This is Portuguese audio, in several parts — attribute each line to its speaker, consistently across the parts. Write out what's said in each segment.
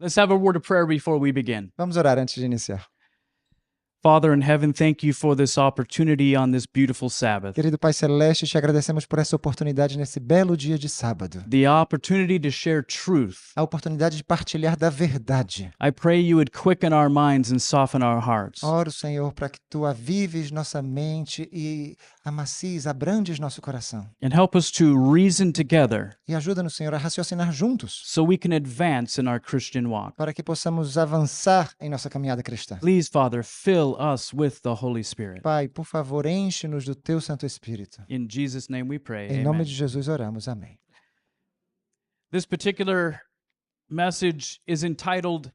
Speaker 1: Let's have a word of prayer before we begin.
Speaker 2: Vamos orar antes de iniciar.
Speaker 1: Father in heaven, thank you for this opportunity on this beautiful Sabbath.
Speaker 2: Querido Pai Celeste, te agradecemos por essa oportunidade nesse belo dia de sábado.
Speaker 1: The opportunity to share truth.
Speaker 2: A oportunidade de partilhar da verdade.
Speaker 1: I pray you would quicken our minds and soften our hearts.
Speaker 2: Oro, Senhor, para que Tu avives nossa mente e amacies, abrandes nosso coração.
Speaker 1: And help us to reason together
Speaker 2: E ajuda-nos, Senhor, a raciocinar juntos,
Speaker 1: so we can advance in our Christian walk.
Speaker 2: para que possamos avançar em nossa caminhada cristã.
Speaker 1: Please, Father, fill us with the Holy Spirit.
Speaker 2: Pai, por favor, enche-nos do Teu Santo Espírito.
Speaker 1: In Jesus' name we pray.
Speaker 2: Em nome
Speaker 1: Amen.
Speaker 2: de Jesus oramos. Amém.
Speaker 1: This particular message is entitled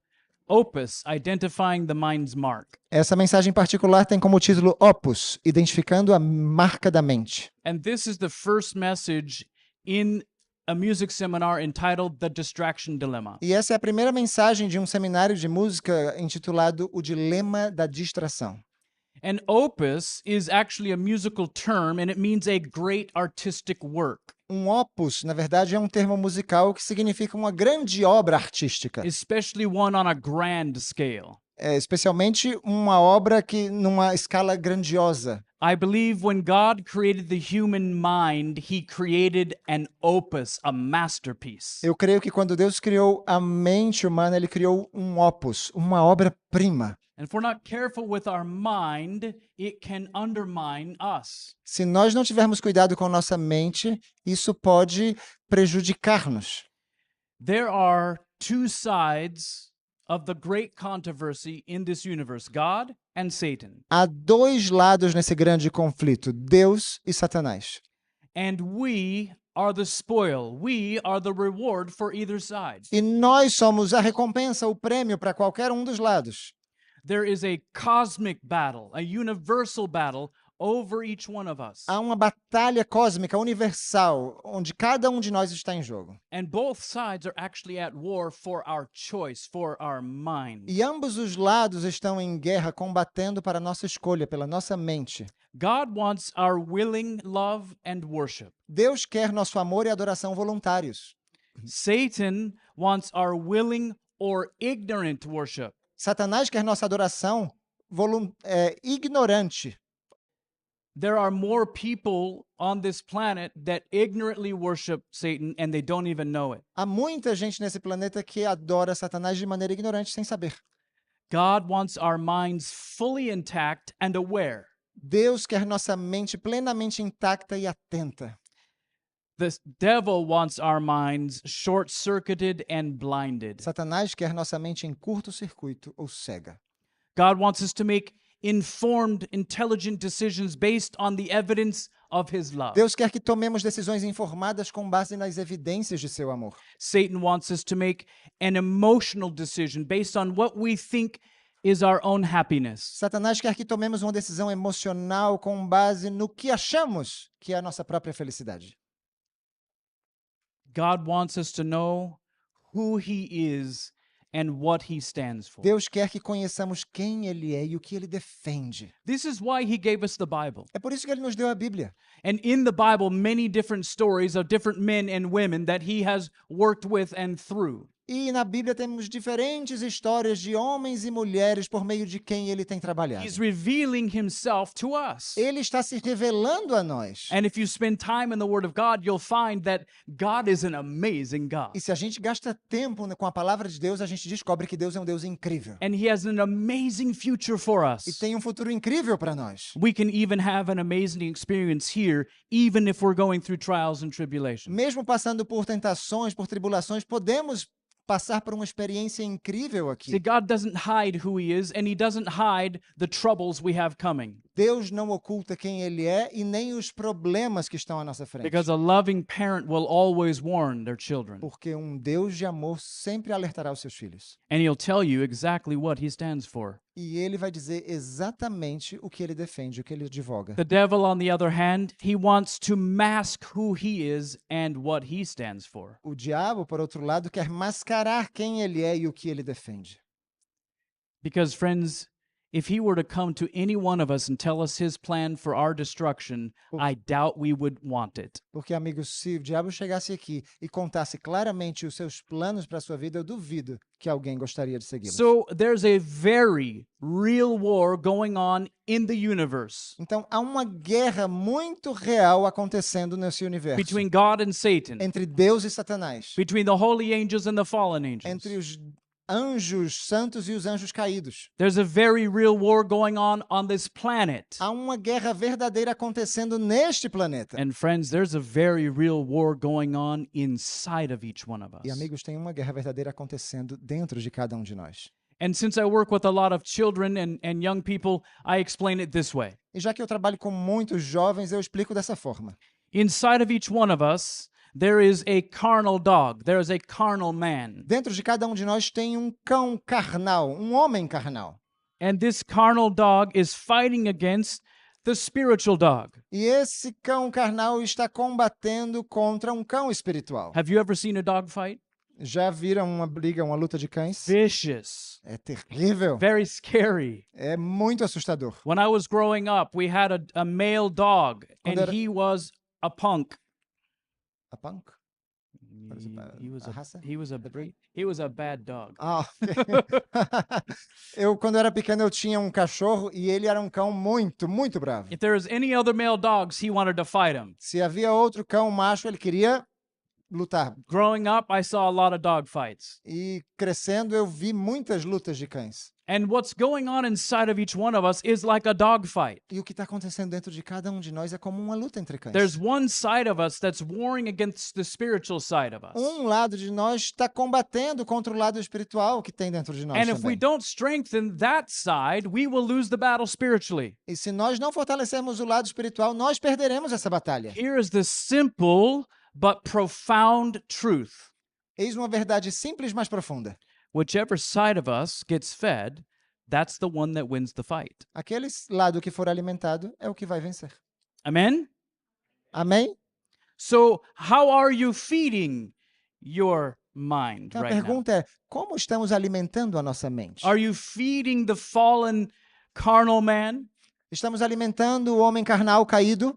Speaker 1: Opus, Identifying the Mind's Mark.
Speaker 2: Essa mensagem em particular tem como título Opus, identificando a marca da mente.
Speaker 1: And this is the first message in a music seminar entitled The Distraction Dilemma.
Speaker 2: E essa é a primeira mensagem de um seminário de música intitulado O Dilema da Distração.
Speaker 1: And opus is actually a musical term and it means a great artistic work,
Speaker 2: Opus, na verdade, é um termo musical que significa uma grande obra artística,
Speaker 1: especially one on a grand scale.
Speaker 2: especialmente uma obra que numa escala grandiosa.
Speaker 1: I believe when God created the human mind, he created an opus, a masterpiece.
Speaker 2: Eu creio que quando Deus criou a mente humana, ele criou um opus, uma obra-prima.
Speaker 1: And if we're not careful with our mind, it can undermine us.
Speaker 2: Se nós não tivermos cuidado com nossa mente, isso pode prejudicar-nos.
Speaker 1: There are two sides of the great controversy in this universe, God and Satan.
Speaker 2: Há dois lados nesse grande conflito, Deus e Satanás.
Speaker 1: And we are the spoil. We are the reward for either side.
Speaker 2: E nós somos a recompensa, o prêmio para qualquer um dos lados.
Speaker 1: There is a cosmic battle, a universal battle over each one of us.
Speaker 2: Há uma batalha cósmica universal, onde cada um de nós está em jogo.
Speaker 1: And both sides are actually at war for our choice, for our mind.
Speaker 2: E ambos os lados estão em guerra, combatendo para a nossa escolha, pela nossa mente.
Speaker 1: God wants our willing love and worship.
Speaker 2: Deus quer nosso amor e adoração voluntários.
Speaker 1: Satan wants our willing or ignorant worship.
Speaker 2: Satanás quer nossa adoração ignorante.
Speaker 1: There are more people on this planet that ignorantly worship Satan and they don't even know it.
Speaker 2: Há muita gente nesse planeta que adora Satanás de maneira ignorante, sem saber.
Speaker 1: God wants our minds fully intact and aware.
Speaker 2: Deus quer nossa mente plenamente intacta e atenta.
Speaker 1: The devil wants our minds short-circuited and blinded.
Speaker 2: Satanás quer nossa mente em curto-circuito ou cega.
Speaker 1: God wants us to make informed, intelligent decisions based on the evidence of his love.
Speaker 2: Deus quer que tomemos decisões informadas com base nas evidências de seu amor.
Speaker 1: Satan wants us to make an emotional decision based on what we think is our own happiness.
Speaker 2: Satanás quer que tomemos uma decisão emocional com base no que achamos que é a nossa própria felicidade.
Speaker 1: God wants us to know who he is and what he stands for.
Speaker 2: Deus quer que conheçamos quem ele é e o que ele defende.
Speaker 1: This is why he gave us the Bible.
Speaker 2: É por isso que ele nos deu a Bíblia.
Speaker 1: And in the Bible, many different stories of different men and women that he has worked with and through.
Speaker 2: E na Bíblia temos diferentes histórias de homens e mulheres por meio de quem ele tem trabalhado.
Speaker 1: He's revealing himself to us.
Speaker 2: Ele está se revelando a nós.
Speaker 1: And if you spend time in the Word of God, you'll find that God is an amazing God.
Speaker 2: E se a gente gasta tempo com a palavra de Deus, a gente descobre que Deus é um Deus incrível.
Speaker 1: And he has an amazing future for
Speaker 2: E
Speaker 1: us.
Speaker 2: tem um futuro incrível para nós.
Speaker 1: We can even have an amazing experience here, even if we're going through trials and tribulations.
Speaker 2: Mesmo passando por tentações, por tribulações, podemos passar por uma experiência incrível
Speaker 1: See,
Speaker 2: aqui.
Speaker 1: God doesn't hide who he is, and he doesn't hide the troubles we have coming.
Speaker 2: Deus não oculta quem ele é e nem os problemas que estão à nossa frente.
Speaker 1: Because a loving parent will always warn their children.
Speaker 2: Porque um Deus de amor sempre alertará os seus filhos.
Speaker 1: And he'll tell you exactly what he stands for.
Speaker 2: E ele vai dizer exatamente o que ele defende, o que ele advoga.
Speaker 1: The devil, on the other hand, he wants to mask who he is and what he stands for.
Speaker 2: O diabo, por outro lado, quer mascarar quem ele é e o que ele defende.
Speaker 1: Because, friends, if he were to come to any one of us and tell us his plan for our destruction, I doubt we would want it.
Speaker 2: Porque, amigos, se o diabo chegasse aqui e contasse claramente os seus planos para a sua vida, eu duvido que alguém gostaria de segui-los.
Speaker 1: So there's a very real war going on in the universe
Speaker 2: Então, há uma guerra muito real acontecendo nesse universo.
Speaker 1: between God and Satan,
Speaker 2: Entre Deus e Satanás.
Speaker 1: between the holy angels and the fallen angels.
Speaker 2: Entre os anjos santos e os anjos caídos.
Speaker 1: There's a very real war going on this planet.
Speaker 2: Há uma guerra verdadeira acontecendo neste planeta.
Speaker 1: And friends, there's a very real war going on inside of each one of us.
Speaker 2: E, amigos, tem uma guerra verdadeira acontecendo dentro de cada de nós.
Speaker 1: And since I work with a lot of children and young people, I explain it this way.
Speaker 2: E já que eu trabalho com muitos jovens, eu explico dessa forma.
Speaker 1: Inside of each one of us, there is a carnal dog. There is a carnal man.
Speaker 2: Dentro de cada de nós tem um cão carnal, um homem carnal.
Speaker 1: And this carnal dog is fighting against the spiritual dog.
Speaker 2: E esse cão carnal está combatendo contra um cão espiritual.
Speaker 1: Have you ever seen a dog fight?
Speaker 2: Já viram uma briga, uma luta de cães?
Speaker 1: Vicious.
Speaker 2: É terrível.
Speaker 1: Very scary.
Speaker 2: É muito assustador.
Speaker 1: When I was growing up, we had a male dog, and
Speaker 2: Quando era-
Speaker 1: he was a punk.
Speaker 2: A punk?
Speaker 1: He was
Speaker 2: A
Speaker 1: a
Speaker 2: raça?
Speaker 1: he was a breed. He was a bad dog.
Speaker 2: Ah, quando eu era pequeno, eu tinha um cachorro e ele era um cão muito, muito bravo.
Speaker 1: If there was any other male dogs, he wanted to fight him.
Speaker 2: Se havia outro cão macho, ele queria lutar.
Speaker 1: Growing up, I saw a lot of dog fights.
Speaker 2: E crescendo, eu vi muitas lutas de cães.
Speaker 1: And what's going on inside of each one of us is like a dog fight.
Speaker 2: E o que está acontecendo dentro de cada de nós é como uma luta entre cães.
Speaker 1: There's one side of us that's warring against the spiritual side of us.
Speaker 2: Lado de nós está combatendo contra o lado espiritual que tem dentro de nós
Speaker 1: And if we
Speaker 2: também.
Speaker 1: don't strengthen that side, we will lose the battle spiritually.
Speaker 2: E se nós não fortalecermos o lado espiritual, nós perderemos essa batalha.
Speaker 1: Here is the simple but profound truth.
Speaker 2: Eis uma verdade simples, mas profunda.
Speaker 1: Whichever side of us gets fed, that's the one that wins the fight.
Speaker 2: Aquele lado que for alimentado é o que vai vencer.
Speaker 1: Amen?
Speaker 2: Amém?
Speaker 1: So, how are you feeding your mind
Speaker 2: Então a
Speaker 1: right now?
Speaker 2: pergunta é, como estamos alimentando a nossa mente?
Speaker 1: Are you feeding the fallen carnal man?
Speaker 2: Estamos alimentando o homem carnal caído?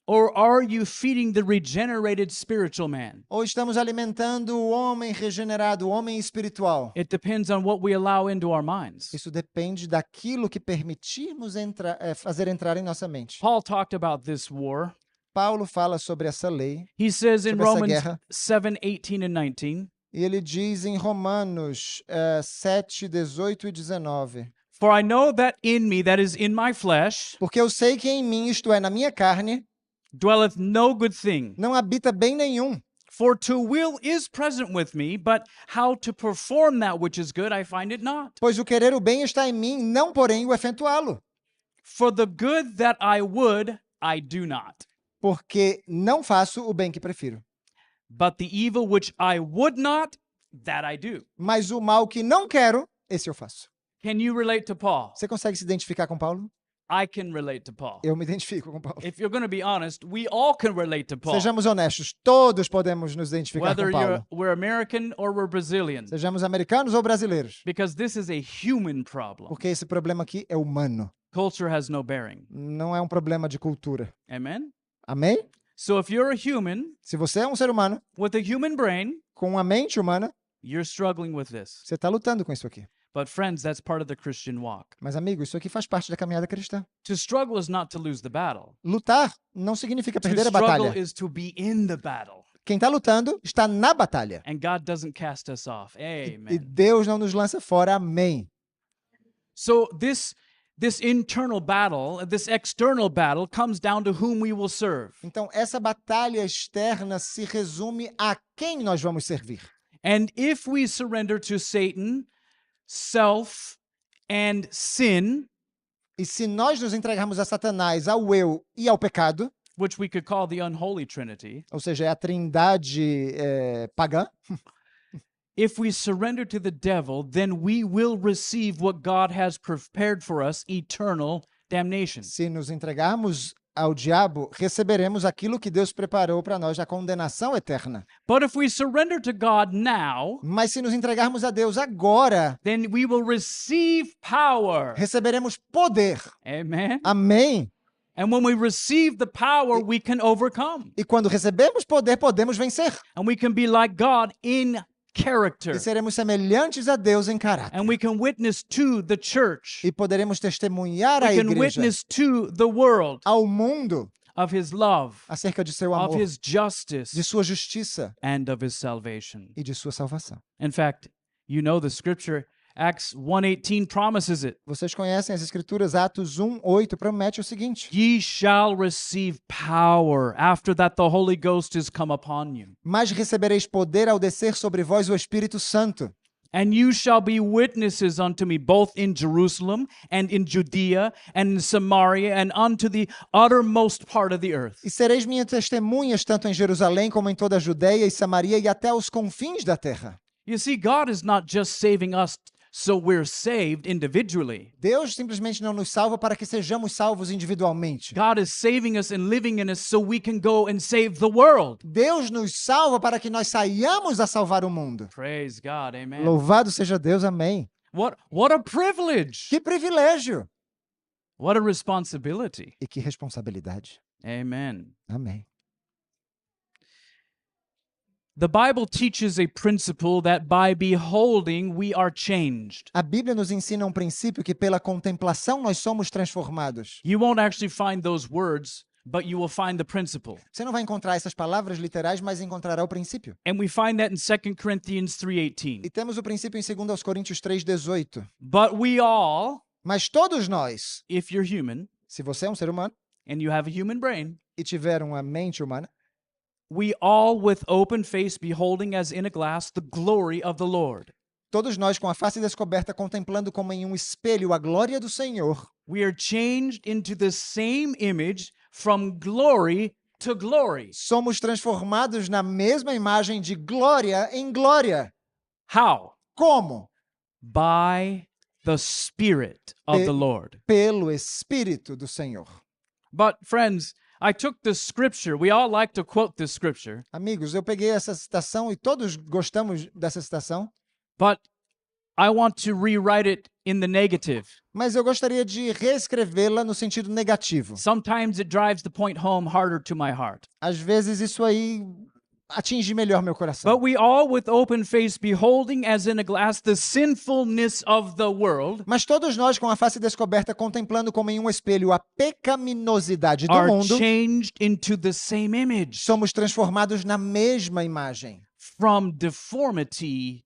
Speaker 1: Or are you feeding the regenerated spiritual man?
Speaker 2: Ou estamos alimentando o homem regenerado, o homem espiritual?
Speaker 1: It depends on what we allow into our minds.
Speaker 2: Isso depende daquilo que permitirmos fazer entrar em nossa mente.
Speaker 1: Paul talked about this war.
Speaker 2: Paulo fala sobre essa lei,
Speaker 1: He says in
Speaker 2: Sobre essa
Speaker 1: Romans
Speaker 2: guerra.
Speaker 1: 7:18 and 19,
Speaker 2: e ele diz em Romanos 7, 18 e 19.
Speaker 1: "For I know that in me, that is in my flesh,
Speaker 2: Porque eu sei que em mim, isto é, na minha carne,
Speaker 1: dwelleth no good thing.
Speaker 2: não habita bem nenhum.
Speaker 1: For to will is present with me, but how to perform that which is good, I find it not.
Speaker 2: Pois o querer o bem está em mim, não porém o efetuá-lo.
Speaker 1: For the good that I would, I do not.
Speaker 2: Porque não faço o bem que prefiro.
Speaker 1: But the evil which I would not, that I do."
Speaker 2: Mas o mal que não quero, esse eu faço.
Speaker 1: Can you relate to Paul?
Speaker 2: Você consegue se identificar com Paulo?
Speaker 1: I can relate to Paul.
Speaker 2: Eu me identifico com Paulo.
Speaker 1: If you're going to be honest, we all can relate to Paul.
Speaker 2: Sejamos honestos, todos podemos nos identificar
Speaker 1: Whether
Speaker 2: com Paulo.
Speaker 1: we're American or we're Brazilian.
Speaker 2: Sejamos americanos ou brasileiros.
Speaker 1: Because this is a human problem.
Speaker 2: Porque esse problema aqui é humano.
Speaker 1: Culture has no bearing.
Speaker 2: Não é um problema de cultura.
Speaker 1: Amen?
Speaker 2: Amém?
Speaker 1: So if you're a human
Speaker 2: Se você é um ser humano
Speaker 1: with a human brain,
Speaker 2: com uma mente humana,
Speaker 1: you're struggling with this.
Speaker 2: você está lutando com isso aqui.
Speaker 1: But friends, that's part of the Christian walk.
Speaker 2: Mas, amigo, isso aqui faz parte da caminhada cristã.
Speaker 1: To struggle is not to lose the battle.
Speaker 2: Lutar não significa
Speaker 1: To
Speaker 2: perder a
Speaker 1: struggle
Speaker 2: batalha.
Speaker 1: is to be in the battle.
Speaker 2: Quem está lutando está na batalha.
Speaker 1: And God doesn't cast us off.
Speaker 2: E
Speaker 1: Amen.
Speaker 2: Deus não nos lança fora. Amém.
Speaker 1: So this internal battle, this external battle comes down to whom we will serve.
Speaker 2: Então, essa batalha externa se resume a quem nós vamos servir.
Speaker 1: And if we surrender to Satan, self, and sin,
Speaker 2: E se nós nos entregarmos a Satanás, ao eu e ao pecado,
Speaker 1: which we could call the unholy trinity,
Speaker 2: ou seja, é a trindade pagã,
Speaker 1: if we surrender to the devil, then we will receive what God has prepared for us, eternal damnation.
Speaker 2: se nos entregarmos ao diabo, receberemos aquilo que Deus preparou para nós, a condenação eterna.
Speaker 1: But if we surrender to God now,
Speaker 2: Mas se nos entregarmos a Deus agora,
Speaker 1: then we will receive power.
Speaker 2: receberemos poder.
Speaker 1: Amen.
Speaker 2: Amém?
Speaker 1: And when we receive the power, we can overcome.
Speaker 2: E quando recebemos poder, podemos vencer.
Speaker 1: And we can be like God in character.
Speaker 2: E seremos semelhantes a Deus em caráter.
Speaker 1: And we can witness to the church.
Speaker 2: E poderemos testemunhar à
Speaker 1: We can
Speaker 2: igreja,
Speaker 1: witness to the world
Speaker 2: ao mundo,
Speaker 1: of his love,
Speaker 2: acerca de seu
Speaker 1: of
Speaker 2: amor,
Speaker 1: his justice,
Speaker 2: de sua justiça
Speaker 1: and of his salvation.
Speaker 2: e de sua salvação.
Speaker 1: In fact, you know the scripture, Acts 1:18 promises it.
Speaker 2: Vocês conhecem as Escrituras, Atos 1:8 promete o seguinte:
Speaker 1: Ye shall receive power after that the Holy Ghost is come upon you.
Speaker 2: mas recebereis poder ao descer sobre vós o Espírito Santo.
Speaker 1: And you shall be witnesses unto me both in Jerusalem and in Judea and in Samaria and unto the uttermost part of the earth.
Speaker 2: E sereis minhas testemunhas tanto em Jerusalém como em toda a Judeia e Samaria e até os confins da terra.
Speaker 1: You see, God is not just saving us so we're saved individually.
Speaker 2: Deus simplesmente não nos salva para que sejamos salvos individualmente.
Speaker 1: God is saving us and living in us so we can go and save the world.
Speaker 2: Deus nos salva para que nós saiamos a salvar o mundo.
Speaker 1: Praise God, amen.
Speaker 2: Louvado seja Deus, amém.
Speaker 1: What a privilege.
Speaker 2: Que privilégio
Speaker 1: What a responsibility.
Speaker 2: e que responsabilidade.
Speaker 1: Amen.
Speaker 2: Amém.
Speaker 1: The Bible teaches a principle that by beholding we are changed.
Speaker 2: A Bíblia nos ensina um princípio que pela contemplação nós somos transformados.
Speaker 1: You won't actually find those words, but you will find the principle.
Speaker 2: Você não vai encontrar essas palavras literais, mas encontrará o princípio.
Speaker 1: And we find that in 2 Corinthians 3:18.
Speaker 2: E temos o princípio em 2 Coríntios 3:18.
Speaker 1: But we all,
Speaker 2: Mas todos nós,
Speaker 1: if you're human
Speaker 2: se você é um ser humano
Speaker 1: and you have a human brain,
Speaker 2: e tiver uma mente humana,
Speaker 1: we all with open face beholding as in a glass the glory of the Lord.
Speaker 2: todos nós com a face descoberta contemplando como em um espelho a glória do Senhor,
Speaker 1: We are changed into the same image from glory to glory.
Speaker 2: somos transformados na mesma imagem de glória em glória.
Speaker 1: How?
Speaker 2: Como?
Speaker 1: By the Spirit of the Lord.
Speaker 2: Pelo Espírito do Senhor.
Speaker 1: But friends, I took this scripture. We all like to quote this scripture,
Speaker 2: Amigos, eu peguei essa citação e todos gostamos dessa citação,
Speaker 1: but I want to rewrite it in the negative.
Speaker 2: mas eu gostaria de reescrevê-la no sentido negativo.
Speaker 1: Sometimes it drives the point home harder to my heart.
Speaker 2: Às vezes isso aí atinge melhor meu coração.
Speaker 1: But we all with open face beholding as in a glass the sinfulness of the world
Speaker 2: Mas todos nós com a face descoberta contemplando como em um espelho a pecaminosidade do
Speaker 1: are
Speaker 2: mundo,
Speaker 1: changed into the same image
Speaker 2: somos transformados na mesma imagem,
Speaker 1: from deformity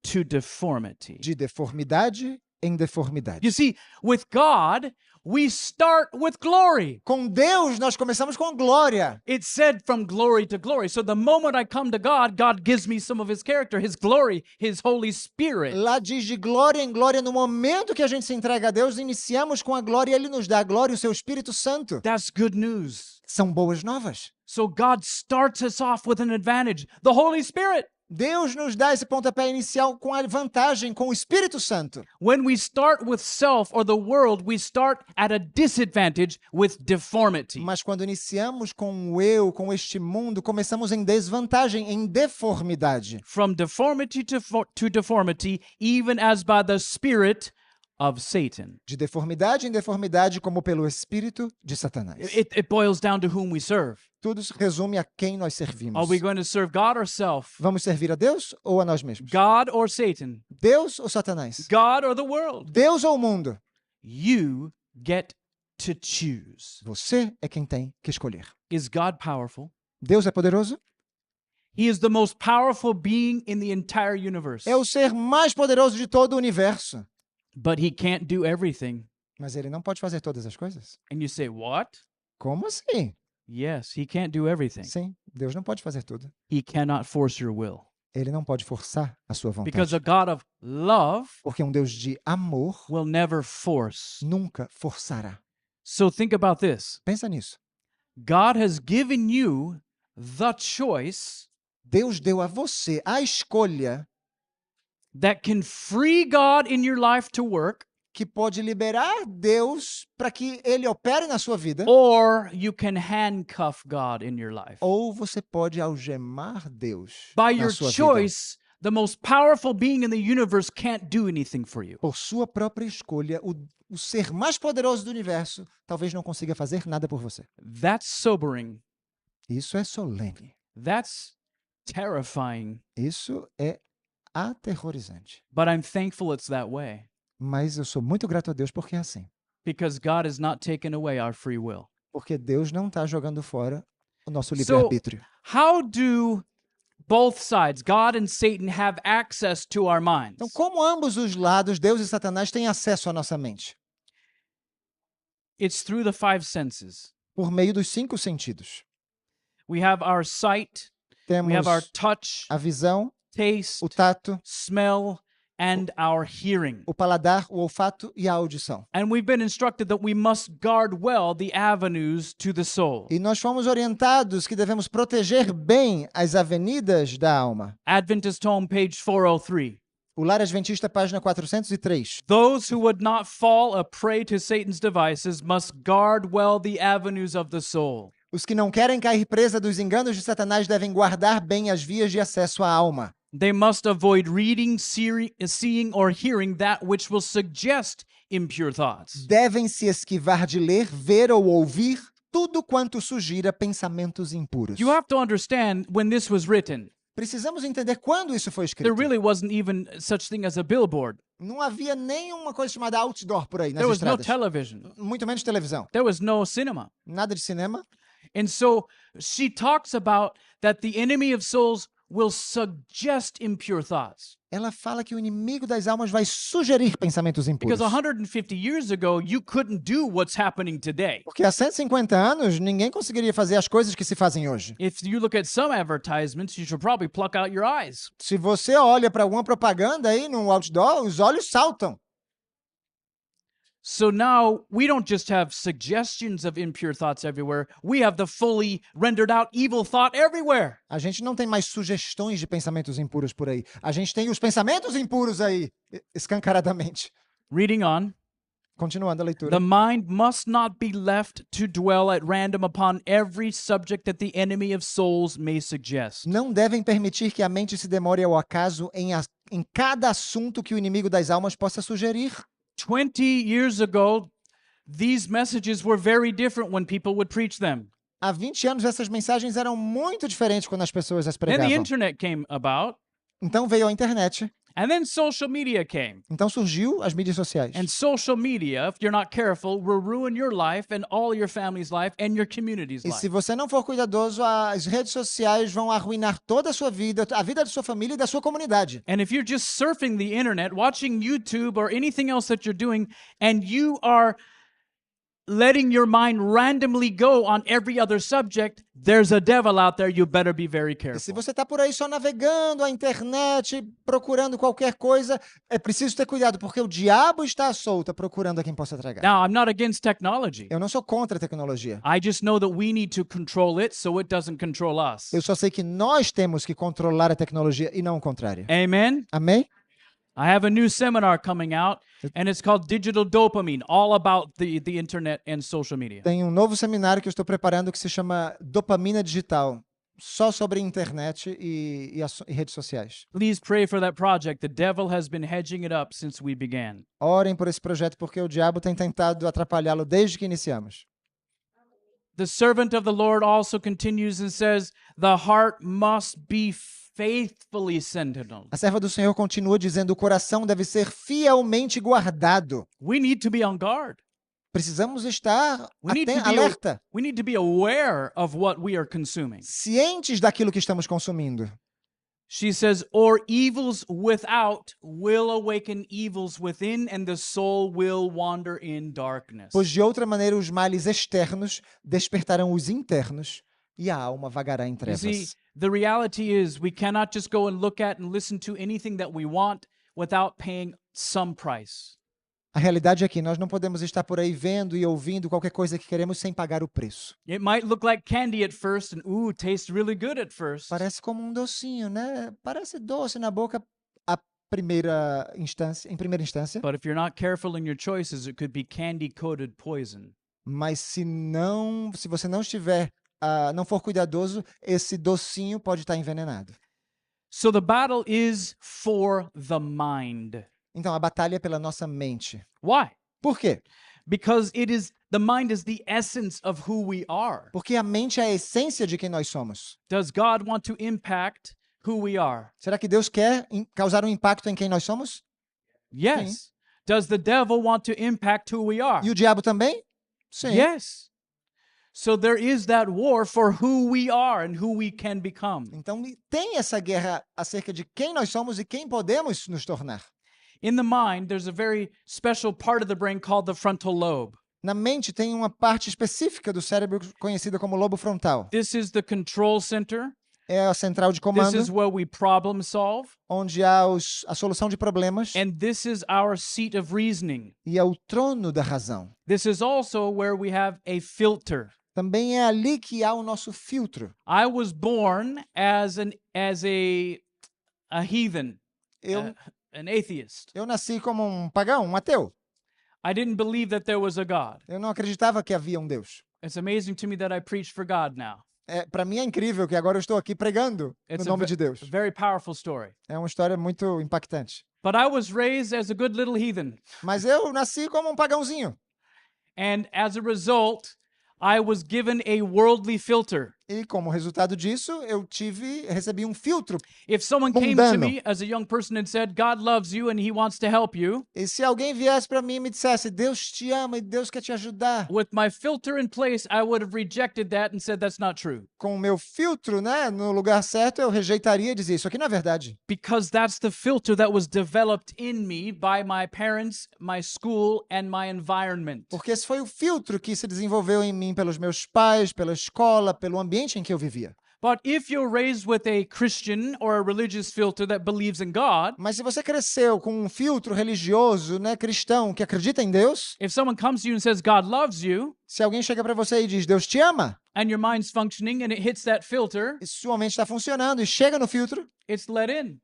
Speaker 1: to deformity.
Speaker 2: de deformidade em deformidade.
Speaker 1: You see, with God, we start with glory.
Speaker 2: Com Deus nós começamos com glória.
Speaker 1: It's said from glory to glory. So the moment I come to God, God gives me some of his character, his glory, his Holy Spirit.
Speaker 2: Lá diz de glória em glória, no momento que a gente se entrega a Deus, iniciamos com a glória e Ele nos dá a glória e o Seu Espírito Santo.
Speaker 1: That's good news.
Speaker 2: São boas novas.
Speaker 1: So God starts us off with an advantage, the Holy Spirit.
Speaker 2: Deus nos dá esse pontapé inicial com a vantagem, com o Espírito Santo.
Speaker 1: When we start with self or the world, we start at a disadvantage with deformity.
Speaker 2: Mas quando iniciamos com o eu, com este mundo, começamos em desvantagem, em deformidade.
Speaker 1: From deformity to deformity, even as by the Spirit of Satan.
Speaker 2: De deformidade em deformidade, como pelo Espírito de Satanás.
Speaker 1: It boils down to whom we serve.
Speaker 2: Tudo se resume a quem nós servimos.
Speaker 1: Are we going to serve God or self?
Speaker 2: Vamos servir a Deus ou a nós mesmos?
Speaker 1: God or Satan?
Speaker 2: Deus ou Satanás?
Speaker 1: God or the world?
Speaker 2: Deus ou o mundo?
Speaker 1: You get to choose.
Speaker 2: Você é quem tem que escolher.
Speaker 1: Is God powerful?
Speaker 2: Deus é poderoso?
Speaker 1: He is the most powerful being in the entire universe.
Speaker 2: É o ser mais poderoso de todo o universo.
Speaker 1: But he can't do everything.
Speaker 2: Mas ele não pode fazer todas as coisas?
Speaker 1: And you say, what?
Speaker 2: Como assim?
Speaker 1: Yes, he can't do everything.
Speaker 2: Sim, Deus não pode fazer tudo.
Speaker 1: He cannot force your will.
Speaker 2: Ele não pode forçar a sua
Speaker 1: Because
Speaker 2: vontade.
Speaker 1: a God of love
Speaker 2: Porque um Deus de amor
Speaker 1: will never force.
Speaker 2: nunca forçará.
Speaker 1: So think about this.
Speaker 2: Pensa nisso.
Speaker 1: God has given you the choice
Speaker 2: Deus deu a você a escolha
Speaker 1: that can free God in your life to work
Speaker 2: que pode liberar Deus para que ele opere na sua vida,
Speaker 1: or you can handcuff God in your life.
Speaker 2: ou você pode algemar Deus
Speaker 1: By
Speaker 2: na
Speaker 1: your
Speaker 2: sua vida.
Speaker 1: choice, the most powerful being in the universe can't do anything for you.
Speaker 2: Por sua própria escolha, o ser mais poderoso do universo talvez não consiga fazer nada por você.
Speaker 1: That's sobering.
Speaker 2: Isso é solene.
Speaker 1: That's terrifying.
Speaker 2: Isso é aterrorizante.
Speaker 1: But I'm thankful it's that way
Speaker 2: Mas eu sou muito grato a Deus porque é assim.
Speaker 1: because God has not taken away our free will.
Speaker 2: Porque Deus não está jogando fora o nosso
Speaker 1: So,
Speaker 2: livre-arbítrio.
Speaker 1: how do both sides, God and Satan, have access to our minds?
Speaker 2: Então, como ambos os lados, Deus e Satanás, têm acesso à nossa mente?
Speaker 1: It's through the five senses.
Speaker 2: Por meio dos 5 sentidos.
Speaker 1: We have our sight, we have our
Speaker 2: Temos
Speaker 1: touch,
Speaker 2: a visão,
Speaker 1: taste,
Speaker 2: o tato,
Speaker 1: smell, and our hearing.
Speaker 2: o paladar, o olfato e a audição.
Speaker 1: And we've been instructed that we must guard well the avenues to the soul.
Speaker 2: E nós fomos orientados que devemos proteger bem as avenidas da alma.
Speaker 1: Adventist Home, page 403.
Speaker 2: O Lar Adventista, página 403.
Speaker 1: Those who would not fall a prey to Satan's devices must guard well the avenues of the soul.
Speaker 2: Os que não querem cair presa dos enganos de Satanás devem guardar bem as vias de acesso à alma.
Speaker 1: They must avoid reading, seeing, or hearing that which will suggest impure thoughts.
Speaker 2: Devem se esquivar de ler, ver ou ouvir tudo quanto sugira pensamentos impuros.
Speaker 1: You have to understand when this was written,
Speaker 2: Precisamos entender quando isso foi
Speaker 1: there
Speaker 2: escrito.
Speaker 1: really wasn't even such thing as a billboard.
Speaker 2: Não havia nenhuma coisa chamada outdoor por aí nas
Speaker 1: There was no
Speaker 2: estradas.
Speaker 1: television.
Speaker 2: Muito menos televisão.
Speaker 1: There was no cinema.
Speaker 2: Nada de cinema.
Speaker 1: And so she talks about that the enemy of souls will suggest impure thoughts.
Speaker 2: Ela fala que o inimigo das almas vai sugerir pensamentos impuros.
Speaker 1: Because 150 years ago, you couldn't do what's happening today.
Speaker 2: Porque há 150 anos, ninguém conseguiria fazer as coisas que se fazem hoje.
Speaker 1: If you look at some advertisements, you should probably pluck out your eyes.
Speaker 2: Se você olha para alguma propaganda aí no outdoor, os olhos saltam.
Speaker 1: So now we don't just have suggestions of impure thoughts everywhere. We have the fully rendered out evil thought everywhere.
Speaker 2: A gente não tem mais sugestões de pensamentos impuros por aí. A gente tem os pensamentos impuros aí, escancaradamente.
Speaker 1: Reading on.
Speaker 2: Continuando a leitura.
Speaker 1: The mind must not be left to dwell at random upon every subject that the enemy of souls may suggest.
Speaker 2: Não devem permitir que a mente se demore ao acaso em cada assunto que o inimigo das almas possa sugerir.
Speaker 1: 20 years ago, these messages were very different when people would preach them.
Speaker 2: Há 20 anos essas mensagens eram muito diferentes quando as pessoas as
Speaker 1: Then the
Speaker 2: pregavam.
Speaker 1: internet came about,
Speaker 2: Então veio a internet.
Speaker 1: and then social media came.
Speaker 2: Então surgiu as mídias sociais.
Speaker 1: And social media, if you're not careful, will ruin your life and all your family's life and your community's
Speaker 2: E se
Speaker 1: life.
Speaker 2: você não for cuidadoso, as redes sociais vão arruinar toda a sua vida, a vida da sua família e da sua comunidade.
Speaker 1: And if you're just surfing the internet, watching YouTube or anything else that you're doing, and you are letting your mind randomly go on every other subject, there's a devil out there. You better be very
Speaker 2: E se
Speaker 1: careful.
Speaker 2: você está por aí só navegando a internet, procurando qualquer coisa, é preciso ter cuidado, porque o diabo está à solta procurando a quem possa tragar.
Speaker 1: Now, I'm not against technology.
Speaker 2: Eu não sou contra a tecnologia.
Speaker 1: I just know that we need to control it so it doesn't control us.
Speaker 2: Eu só sei que nós temos que controlar a tecnologia e não o contrário.
Speaker 1: Amen?
Speaker 2: Amém?
Speaker 1: I have a new seminar coming out, and it's called Digital Dopamine, all about the internet and social media.
Speaker 2: Tem um novo seminário que eu estou preparando que se chama Dopamina Digital, só sobre internet e redes sociais.
Speaker 1: Please pray for that project. The devil has been hedging it up since we began.
Speaker 2: Orem por esse projeto porque o diabo tem tentado atrapalhá-lo desde que iniciamos.
Speaker 1: The servant of the Lord also continues and says, the heart must be faithfully sentinel.
Speaker 2: A serva do Senhor continua dizendo: o coração deve ser fielmente guardado.
Speaker 1: We need to be on guard.
Speaker 2: Precisamos estar
Speaker 1: We need to be,
Speaker 2: alerta,
Speaker 1: we need to be aware of what we are consuming.
Speaker 2: cientes daquilo que estamos consumindo.
Speaker 1: She says, or evils without will awaken evils within, and the soul will wander in darkness.
Speaker 2: Pois de outra maneira os males externos despertarão os internos e a alma vagará em
Speaker 1: You
Speaker 2: trevas.
Speaker 1: see, the reality is we cannot just go and look at and listen to anything that we want without paying some price.
Speaker 2: A realidade é que nós não podemos estar por aí vendo e ouvindo qualquer coisa que queremos sem pagar o preço.
Speaker 1: It might look like candy at first and tastes really good at first.
Speaker 2: Parece como um docinho, né? Parece doce na boca a em primeira instância,
Speaker 1: But if you're not careful in your choices, it could be candy-coated poison.
Speaker 2: mas se você não for cuidadoso, esse docinho pode estar envenenado.
Speaker 1: So the battle is for the mind.
Speaker 2: Então, a batalha é pela nossa mente.
Speaker 1: Why?
Speaker 2: Por quê?
Speaker 1: Because the mind is the essence of who we are.
Speaker 2: Porque a mente é a essência de quem nós somos.
Speaker 1: Does God want to impact who we are?
Speaker 2: Será que Deus quer causar um impacto em quem nós somos?
Speaker 1: Yes. Does the devil want to impact who we are?
Speaker 2: E o diabo também? Sim.
Speaker 1: Yes. So there is that war for who we are and who we can become.
Speaker 2: Então, tem essa guerra acerca de quem nós somos e quem podemos nos tornar.
Speaker 1: In the mind, there's a very special part of the brain called the frontal lobe.
Speaker 2: Na mente tem uma parte específica do cérebro conhecida como lobo frontal.
Speaker 1: This is the control center.
Speaker 2: É a central de
Speaker 1: This
Speaker 2: comando,
Speaker 1: is where we problem solve.
Speaker 2: onde há a solução de problemas,
Speaker 1: And this is our seat of reasoning.
Speaker 2: e é o trono da razão.
Speaker 1: This is also where we have a filter.
Speaker 2: Também é ali que há o nosso filtro.
Speaker 1: I was born as a heathen,
Speaker 2: Eu,
Speaker 1: an atheist.
Speaker 2: eu nasci como um pagão, um ateu.
Speaker 1: I didn't believe that there was a God.
Speaker 2: Eu não acreditava que havia um Deus.
Speaker 1: It's amazing to me that I preach for God now.
Speaker 2: Para mim é incrível que agora eu estou aqui pregando no
Speaker 1: It's
Speaker 2: nome de Deus.
Speaker 1: a very powerful story.
Speaker 2: É uma história muito impactante.
Speaker 1: But I was raised as a good little heathen.
Speaker 2: Mas eu nasci como um pagãozinho.
Speaker 1: And as a result, I was given a worldly filter.
Speaker 2: E como resultado disso, eu recebi um filtro.
Speaker 1: If someone came to
Speaker 2: Mundano.
Speaker 1: me as a young person and said, God loves you and he wants to help you,
Speaker 2: E se alguém viesse para mim e me dissesse, Deus te ama e Deus quer te ajudar,
Speaker 1: with my filter in place, I would have rejected that and said that's not true.
Speaker 2: com o meu filtro, né, no lugar certo, eu rejeitaria e dizia, isso aqui não é verdade.
Speaker 1: Because that's the filter that was developed in me by my parents, my school, and my environment.
Speaker 2: Porque esse foi o filtro que se desenvolveu em mim pelos meus pais, pela escola, pelo ambiente em que eu vivia.
Speaker 1: But if you're raised with a Christian or a religious filter that believes in God,
Speaker 2: Mas se você cresceu com um filtro religioso, né, cristão, que acredita em Deus,
Speaker 1: if someone comes to you and says God loves you,
Speaker 2: se alguém chega para você e diz, Deus te ama,
Speaker 1: and your mind's functioning and it hits that filter,
Speaker 2: e sua mente está funcionando e chega no filtro,
Speaker 1: it's let in.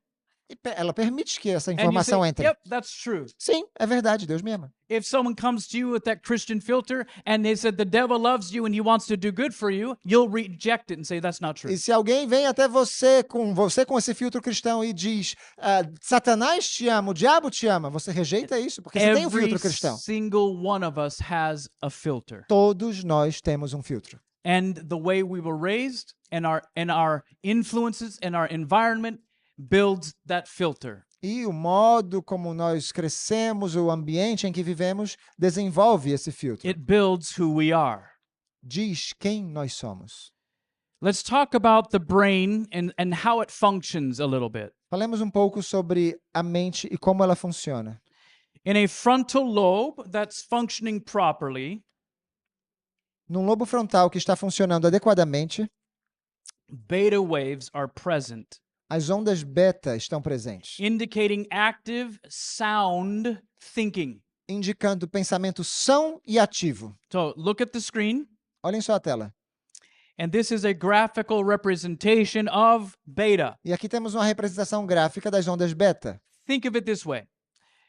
Speaker 2: e ela permite que essa
Speaker 1: And you
Speaker 2: informação
Speaker 1: say,
Speaker 2: entre.
Speaker 1: yep, that's true.
Speaker 2: Sim, é verdade, Deus me ama.
Speaker 1: If someone comes to you with that Christian filter and they said the devil loves you and he wants to do good for you, you'll reject it and say that's not true.
Speaker 2: E se alguém vem até você com esse filtro cristão e diz, Satanás te ama, o diabo te ama, você rejeita isso, porque você tem um
Speaker 1: Every
Speaker 2: filtro cristão.
Speaker 1: single one of us has a filter.
Speaker 2: Todos nós temos um filtro.
Speaker 1: And the way we were raised and our influences and our environment builds that filter.
Speaker 2: E o modo como nós crescemos, o ambiente em que vivemos, desenvolve esse filtro.
Speaker 1: It builds who we are.
Speaker 2: Diz quem nós somos.
Speaker 1: Let's talk about the brain and how it functions a little bit.
Speaker 2: Falemos um pouco sobre a mente e como ela funciona.
Speaker 1: In a frontal lobe that's functioning properly,
Speaker 2: Num lobo frontal que está funcionando adequadamente,
Speaker 1: beta waves are present,
Speaker 2: as ondas beta estão presentes,
Speaker 1: indicating active, sound thinking.
Speaker 2: indicando pensamento são e ativo.
Speaker 1: So look at the screen,
Speaker 2: Olhem só a tela.
Speaker 1: and this is a graphical representation of beta.
Speaker 2: E aqui temos uma representação gráfica das ondas beta.
Speaker 1: Think of it this way.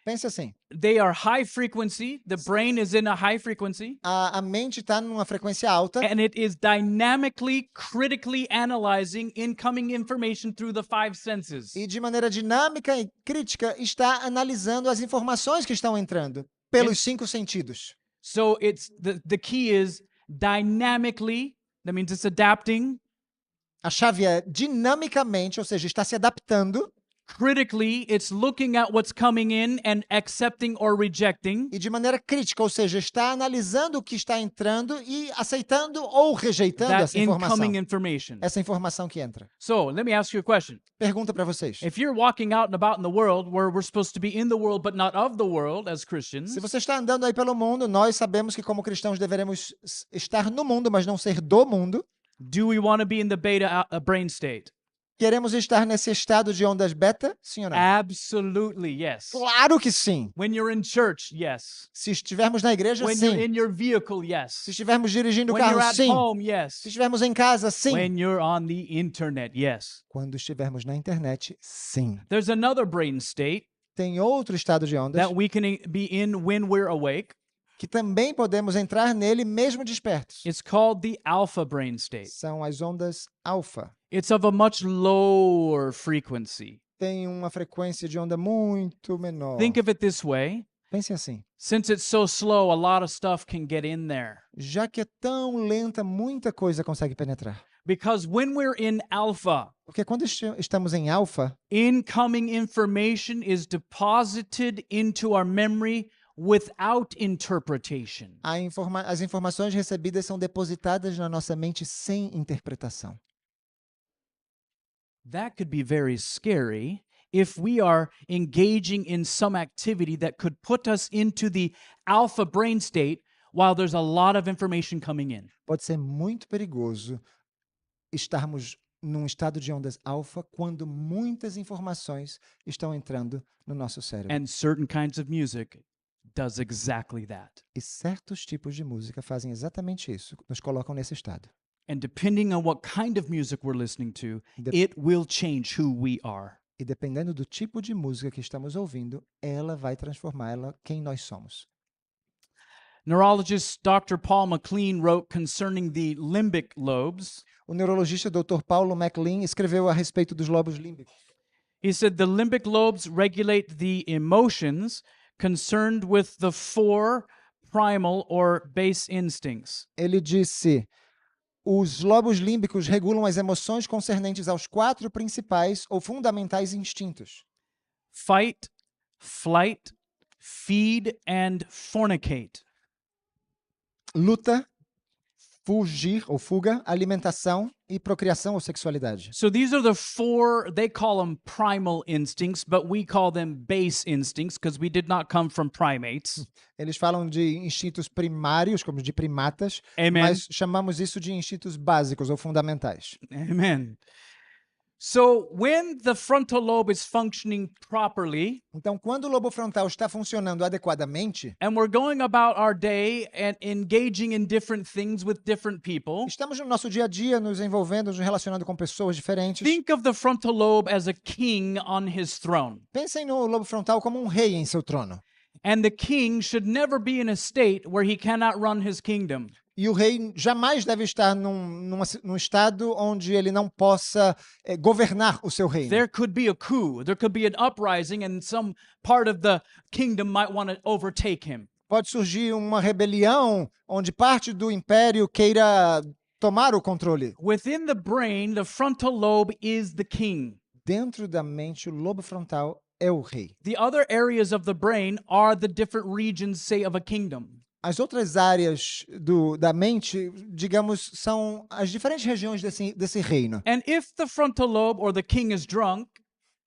Speaker 2: Pense assim,
Speaker 1: They are high frequency. The brain is in a high frequency.
Speaker 2: a mente está numa frequência alta
Speaker 1: And it is dynamically, critically analyzing incoming information through the five senses.
Speaker 2: e de maneira dinâmica e crítica está analisando as informações que estão entrando pelos 5 sentidos.
Speaker 1: So it's the key is dynamically, that means it's adapting.
Speaker 2: A chave é dinamicamente, ou seja, está se adaptando,
Speaker 1: Critically, it's looking at what's coming in and accepting or rejecting.
Speaker 2: e de maneira crítica, ou seja, está analisando o que está entrando e aceitando ou rejeitando
Speaker 1: That
Speaker 2: essa informação.
Speaker 1: incoming information.
Speaker 2: Essa informação que entra.
Speaker 1: So let me ask you a question.
Speaker 2: Pergunta para vocês.
Speaker 1: If you're walking out and about in the world where we're supposed to be in the world but not of the world as Christians,
Speaker 2: Se você está andando aí pelo mundo, nós sabemos que como cristãos deveremos estar no mundo, mas não ser do mundo.
Speaker 1: do we want to be in the beta brain state?
Speaker 2: Queremos estar nesse estado de ondas beta? Sim ou não?
Speaker 1: Absolutely, yes.
Speaker 2: Claro que sim.
Speaker 1: When you're in church, yes.
Speaker 2: Se estivermos na igreja,
Speaker 1: When you're
Speaker 2: sim.
Speaker 1: in your vehicle, yes.
Speaker 2: Se estivermos dirigindo o
Speaker 1: When you're
Speaker 2: carro,
Speaker 1: at
Speaker 2: sim.
Speaker 1: home,
Speaker 2: Se
Speaker 1: yes.
Speaker 2: estivermos em casa, sim.
Speaker 1: When you're on the internet, yes.
Speaker 2: Quando estivermos na internet, sim.
Speaker 1: There's another brain state
Speaker 2: tem outro estado de ondas
Speaker 1: that we can be in when we're awake.
Speaker 2: que também podemos entrar nele mesmo despertos.
Speaker 1: It's called the alpha brain state.
Speaker 2: São as ondas alfa.
Speaker 1: It's of a much lower frequency.
Speaker 2: Tem uma frequência de onda muito menor.
Speaker 1: Think of it this way.
Speaker 2: Pense assim.
Speaker 1: Since it's so slow, a lot of stuff can get in there.
Speaker 2: Já que é tão lenta, muita coisa consegue penetrar.
Speaker 1: Because when we're in alpha,
Speaker 2: Porque quando estamos em alfa,
Speaker 1: incoming information is deposited into our memory without interpretation.
Speaker 2: as informações recebidas são depositadas na nossa mente sem interpretação.
Speaker 1: That could be very scary if we are engaging in some activity that could put us into the alpha brain state while there's a lot of information coming in.
Speaker 2: Pode ser muito perigoso estarmos num estado de ondas alfa quando muitas informações estão entrando no nosso cérebro.
Speaker 1: And certain kinds of music does exactly that.
Speaker 2: E certos tipos de música fazem exatamente isso, nos colocam nesse estado.
Speaker 1: And depending on what kind of music we're listening to,
Speaker 2: Dep-
Speaker 1: it will change who we are.
Speaker 2: E dependendo do tipo de música que estamos ouvindo, ela vai transformá-la quem nós somos.
Speaker 1: Neurologist Dr. Paul MacLean wrote concerning the limbic lobes.
Speaker 2: O neurologista Dr. Paulo MacLean escreveu a respeito dos lobos límbicos.
Speaker 1: He said the limbic lobes regulate the emotions concerned with the four primal or base instincts.
Speaker 2: Ele disse: os lobos límbicos regulam as emoções concernentes aos 4 principais ou fundamentais instintos:
Speaker 1: Fight, flight, feed, and fornicate.
Speaker 2: luta, fugir ou fuga, alimentação e procriação ou sexualidade.
Speaker 1: So these are the four, they call them primal instincts, but we call them base instincts because we did not come from primates.
Speaker 2: Eles falam de instintos primários, como de primatas,
Speaker 1: Amen.
Speaker 2: mas chamamos isso de instintos básicos ou fundamentais.
Speaker 1: Amen. So when the frontal lobe is functioning properly,
Speaker 2: Então, quando o lobo frontal está funcionando adequadamente,
Speaker 1: and we're going about our day and engaging in different things with different people,
Speaker 2: estamos no nosso dia a dia nos envolvendo, nos relacionando com pessoas diferentes.
Speaker 1: think of the frontal lobe as a king on his throne.
Speaker 2: Pensem no lobo frontal como um rei em seu trono.
Speaker 1: And the king should never be in a state where he cannot run his kingdom.
Speaker 2: E o rei jamais deve estar num estado onde ele não possa governar o seu reino.
Speaker 1: There could be a coup, there could be an uprising, and some part of the kingdom might want to overtake him.
Speaker 2: Pode surgir uma rebelião onde parte do império queira tomar o controle.
Speaker 1: Within the brain, the frontal lobe is the king.
Speaker 2: Dentro da mente, o lobo frontal é o rei.
Speaker 1: The other areas of the brain are the different regions, say, of a kingdom.
Speaker 2: As outras áreas da mente, digamos, são as diferentes regiões desse reino.
Speaker 1: And if the frontal lobe or the king is drunk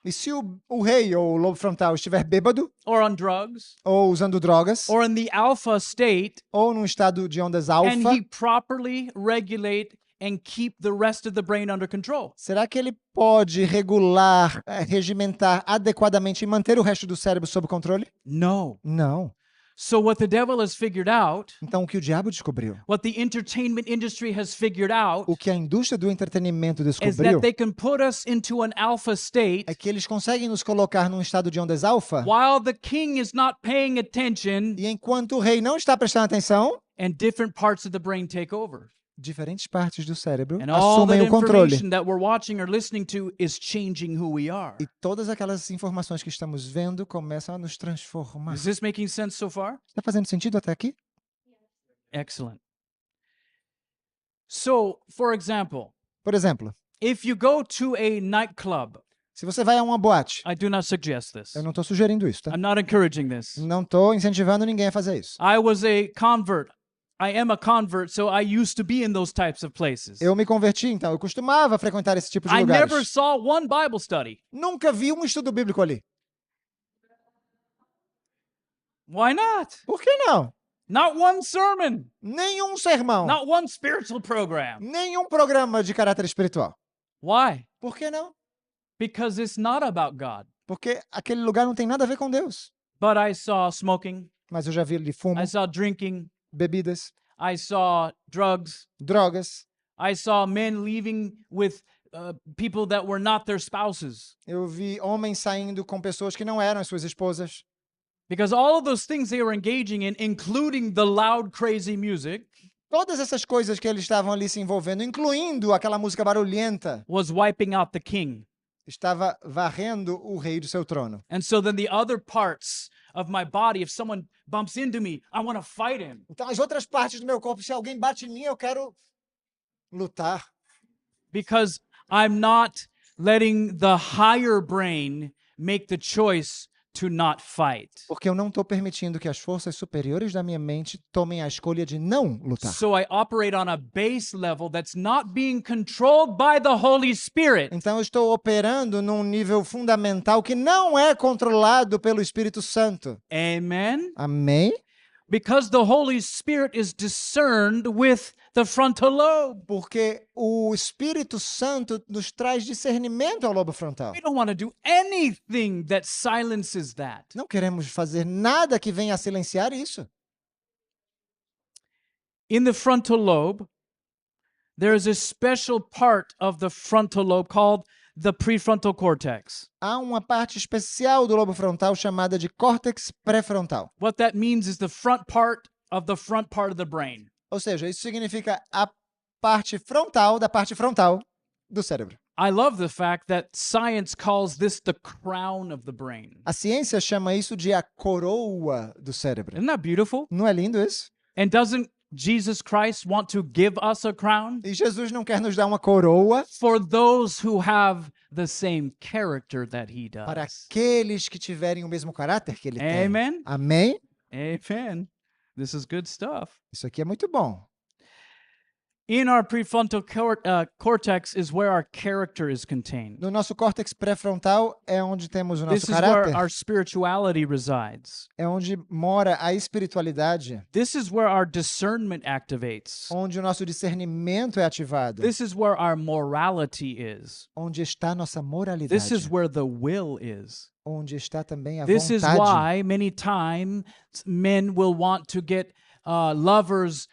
Speaker 2: E se o rei ou o lobo frontal estiver bêbado,
Speaker 1: or on drugs
Speaker 2: ou usando drogas,
Speaker 1: or in the alpha state,
Speaker 2: ou num estado de ondas
Speaker 1: can
Speaker 2: alfa,
Speaker 1: he properly regulate and keep the rest of the brain under control?
Speaker 2: será que ele pode regular, regimentar adequadamente e manter o resto do cérebro sob controle?
Speaker 1: No.
Speaker 2: Não.
Speaker 1: So what the devil has figured out,
Speaker 2: Então, o que o diabo descobriu,
Speaker 1: what the entertainment industry has figured out,
Speaker 2: o que a indústria do entretenimento
Speaker 1: is
Speaker 2: descobriu,
Speaker 1: that they can put us into an alpha state
Speaker 2: é que eles conseguem nos colocar num estado de ondas alfa,
Speaker 1: while the king is not paying attention
Speaker 2: e enquanto o rei não está prestando atenção,
Speaker 1: and different parts of the brain take over.
Speaker 2: diferentes partes do cérebro
Speaker 1: And all that
Speaker 2: assumem o controle.
Speaker 1: information that we're watching or listening to is changing who we are.
Speaker 2: E todas aquelas informações que estamos vendo começam a nos transformar.
Speaker 1: Is this making sense so far?
Speaker 2: Está fazendo sentido até aqui?
Speaker 1: Excellent. So, for example,
Speaker 2: Por exemplo,
Speaker 1: if you go to a nightclub,
Speaker 2: se você vai a uma boate,
Speaker 1: I do not suggest this.
Speaker 2: eu não estou sugerindo isso, tá?
Speaker 1: I'm not encouraging this.
Speaker 2: Não estou incentivando ninguém a fazer isso.
Speaker 1: I was a convert. I am a convert, so I used to be in those types of places.
Speaker 2: Eu me converti, então eu costumava frequentar esse tipo de
Speaker 1: I never
Speaker 2: lugares.
Speaker 1: saw one Bible study.
Speaker 2: Nunca vi um estudo bíblico ali.
Speaker 1: Why not?
Speaker 2: Por que não?
Speaker 1: Not one sermon,
Speaker 2: Nenhum sermão,
Speaker 1: not one spiritual program.
Speaker 2: nenhum programa de caráter espiritual.
Speaker 1: Why?
Speaker 2: Por que não?
Speaker 1: Because it's not about God.
Speaker 2: Porque aquele lugar não tem nada a ver com Deus.
Speaker 1: But I saw smoking,
Speaker 2: Mas eu já vi ali fumo,
Speaker 1: I saw drinking,
Speaker 2: bebidas,
Speaker 1: I saw drugs,
Speaker 2: drogas.
Speaker 1: I saw men leaving with people that were not their spouses.
Speaker 2: Eu vi homens saindo com pessoas que não eram as suas esposas.
Speaker 1: Because all of those things they were engaging in, including the loud, crazy music,
Speaker 2: Todas essas coisas que eles estavam ali se envolvendo, incluindo aquela música barulhenta,
Speaker 1: was wiping out the king.
Speaker 2: estava varrendo o rei do seu trono.
Speaker 1: And so then the other parts of my body, if someone bumps into me, I want to fight him.
Speaker 2: Então, as outras partes do meu corpo, se alguém bate em mim, eu quero lutar.
Speaker 1: Because I'm not letting the higher brain make the choice to not fight.
Speaker 2: Porque eu não estou permitindo que as forças superiores da minha mente tomem a escolha de não lutar.
Speaker 1: So I operate on a base level that's not being controlled by the Holy Spirit.
Speaker 2: Então, eu estou operando num nível fundamental que não é controlado pelo Espírito Santo.
Speaker 1: Amen.
Speaker 2: Amém?
Speaker 1: Because the Holy Spirit is discerned with the frontal lobe.
Speaker 2: Porque o Espírito Santo nos traz discernimento ao lobo frontal.
Speaker 1: We don't want to do anything that silences that.
Speaker 2: Não queremos fazer nada que venha a silenciar isso.
Speaker 1: In the frontal lobe, there is a special part of the frontal lobe called the prefrontal cortex.
Speaker 2: Há uma parte especial do lobo frontal chamada de córtex pré-frontal.
Speaker 1: What that means is the front part of the brain.
Speaker 2: Ou seja, isso significa a parte frontal da parte frontal do cérebro.
Speaker 1: I love the fact that science calls this the crown of the brain.
Speaker 2: A ciência chama isso de a coroa do cérebro.
Speaker 1: Isn't that beautiful?
Speaker 2: Não é lindo isso?
Speaker 1: And doesn't Jesus Christ want to give us a crown?
Speaker 2: E Jesus não quer nos dar uma coroa
Speaker 1: For those who have the same character that he
Speaker 2: para
Speaker 1: does.
Speaker 2: aqueles que tiverem o mesmo caráter que ele tem.
Speaker 1: Amen.
Speaker 2: Amém?
Speaker 1: Amen. This is good stuff.
Speaker 2: Isso aqui é muito bom.
Speaker 1: In our prefrontal cortex is where our character is contained.
Speaker 2: No nosso córtex pré-frontal é onde temos o
Speaker 1: This
Speaker 2: nosso
Speaker 1: is where
Speaker 2: caráter.
Speaker 1: our spirituality resides.
Speaker 2: É onde mora a espiritualidade.
Speaker 1: This is where our discernment activates.
Speaker 2: Onde o nosso discernimento é ativado.
Speaker 1: This is where our morality is.
Speaker 2: Onde está a nossa moralidade.
Speaker 1: This is where the will is.
Speaker 2: Onde está também a
Speaker 1: This is
Speaker 2: vontade.
Speaker 1: why many times men will want to get lovers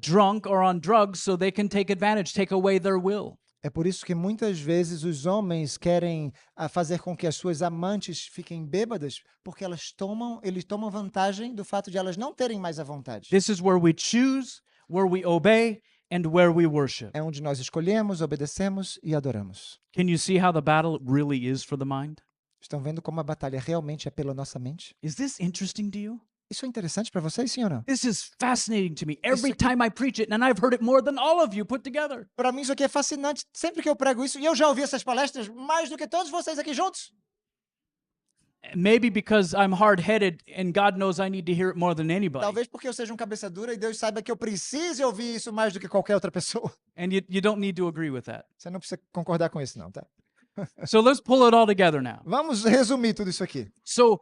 Speaker 1: drunk or on drugs so they can take advantage, take away their will.
Speaker 2: É por isso que muitas vezes os homens querem fazer com que as suas amantes fiquem bêbadas, porque eles tomam vantagem do fato de elas não terem mais a vontade.
Speaker 1: This is where we choose, where we obey, and where we worship.
Speaker 2: É onde nós escolhemos, obedecemos e adoramos.
Speaker 1: Can you see how the battle really is for the mind?
Speaker 2: Estão vendo como a batalha realmente é pela nossa mente?
Speaker 1: Is this interesting to you?
Speaker 2: Isso é interessante para vocês, sim ou não?
Speaker 1: This is fascinating to me every time I preach it, and I've heard it more than all of you put together.
Speaker 2: Para mim isso aqui é fascinante sempre que eu prego isso, e eu já ouvi essas palestras mais do que todos vocês aqui juntos.
Speaker 1: Maybe because I'm hard-headed and God knows I need to hear it more than anybody.
Speaker 2: Talvez porque eu seja um cabeça dura e Deus saiba que eu preciso ouvir isso mais do que qualquer outra pessoa.
Speaker 1: And you don't need to agree with that.
Speaker 2: Você não precisa concordar com isso não, tá?
Speaker 1: So let's pull it all together now.
Speaker 2: Vamos resumir tudo isso aqui.
Speaker 1: So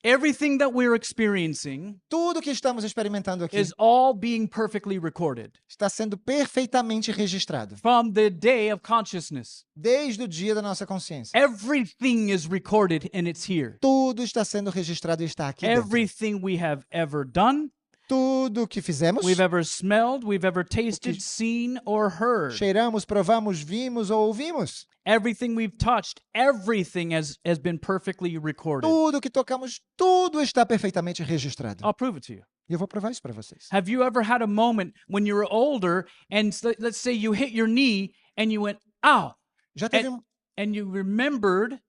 Speaker 1: everything that we're experiencing
Speaker 2: Tudo que estamos experimentando aqui
Speaker 1: is all being perfectly recorded
Speaker 2: está sendo perfeitamente registrado.
Speaker 1: from the day of consciousness.
Speaker 2: Desde o dia da nossa consciência.
Speaker 1: Everything is recorded and it's here.
Speaker 2: Tudo está sendo registrado e está aqui dentro.
Speaker 1: Everything we have ever done,
Speaker 2: Tudo que fizemos,
Speaker 1: we've ever smelled, we've ever tasted, seen, or heard.
Speaker 2: cheiramos, provamos, vimos ou ouvimos.
Speaker 1: Everything we've touched, everything has been perfectly recorded.
Speaker 2: Tudo que tocamos, tudo está perfeitamente registrado.
Speaker 1: I'll prove it to you.
Speaker 2: E eu vou provar isso para vocês.
Speaker 1: Have you ever had a moment when you were older and let's say you hit your knee and you went, ow,
Speaker 2: Já teve um,
Speaker 1: and you remembered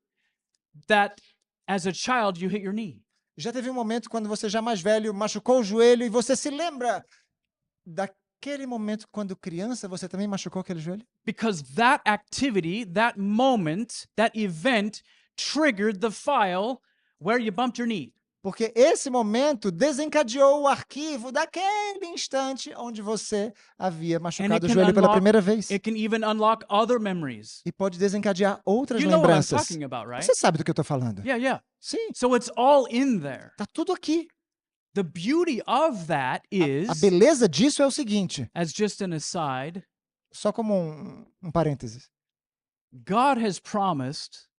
Speaker 1: that as a child you hit your knee?
Speaker 2: já teve um momento quando você já mais velho machucou o joelho e você se lembra daquele momento quando criança você também machucou aquele joelho?
Speaker 1: Because that activity, that moment, that event triggered the file where you bumped your knee.
Speaker 2: Porque esse momento desencadeou o arquivo daquele instante onde você havia machucado o joelho pela primeira vez.
Speaker 1: It can even unlock other memories.
Speaker 2: E pode desencadear outras
Speaker 1: You know what I'm
Speaker 2: lembranças.
Speaker 1: talking about, right?
Speaker 2: Você sabe do que eu estou falando?
Speaker 1: Yeah.
Speaker 2: Sim,
Speaker 1: So it's all in there.
Speaker 2: tá tudo aqui.
Speaker 1: The beauty of that
Speaker 2: A
Speaker 1: is,
Speaker 2: beleza disso é o seguinte,
Speaker 1: as just an aside,
Speaker 2: só como um parênteses.
Speaker 1: God has promised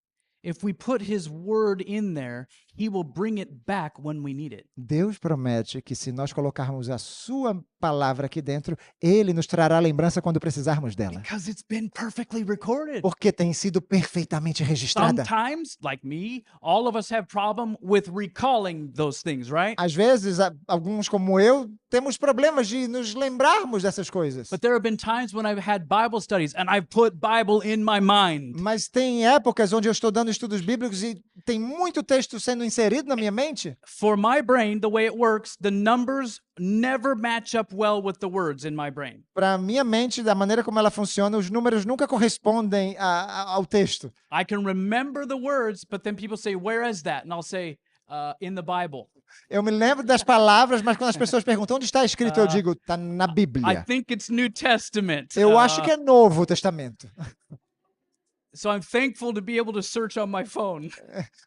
Speaker 1: if we put his word in there, he will bring it back when we need it.
Speaker 2: Deus promete que se nós colocarmos a sua palavra aqui dentro, ele nos trará a lembrança quando precisarmos dela.
Speaker 1: Because it's been perfectly recorded.
Speaker 2: Porque tem sido perfeitamente registrada.
Speaker 1: Sometimes, like me, all of us have problem with recalling those things, right?
Speaker 2: Às vezes, alguns como eu, temos problemas de nos lembrarmos dessas coisas.
Speaker 1: But there have been times when I've had Bible studies and I've put Bible in my mind.
Speaker 2: Mas tem épocas onde eu estou dando estudos bíblicos e tem muito texto sendo inserido na minha mente.
Speaker 1: For my brain, the way it works, the numbers never match up well with the words in my brain.
Speaker 2: Para minha mente, da maneira como ela funciona, os números nunca correspondem ao texto.
Speaker 1: I can remember the words, but then people say, "Where is that?" And I'll say, "In the Bible."
Speaker 2: Eu me lembro das palavras, mas quando as pessoas perguntam onde está escrito, eu digo, está na
Speaker 1: I
Speaker 2: Bíblia.
Speaker 1: think it's New Testament.
Speaker 2: Eu acho que é Novo Testamento.
Speaker 1: So I'm thankful to be able to search on my phone.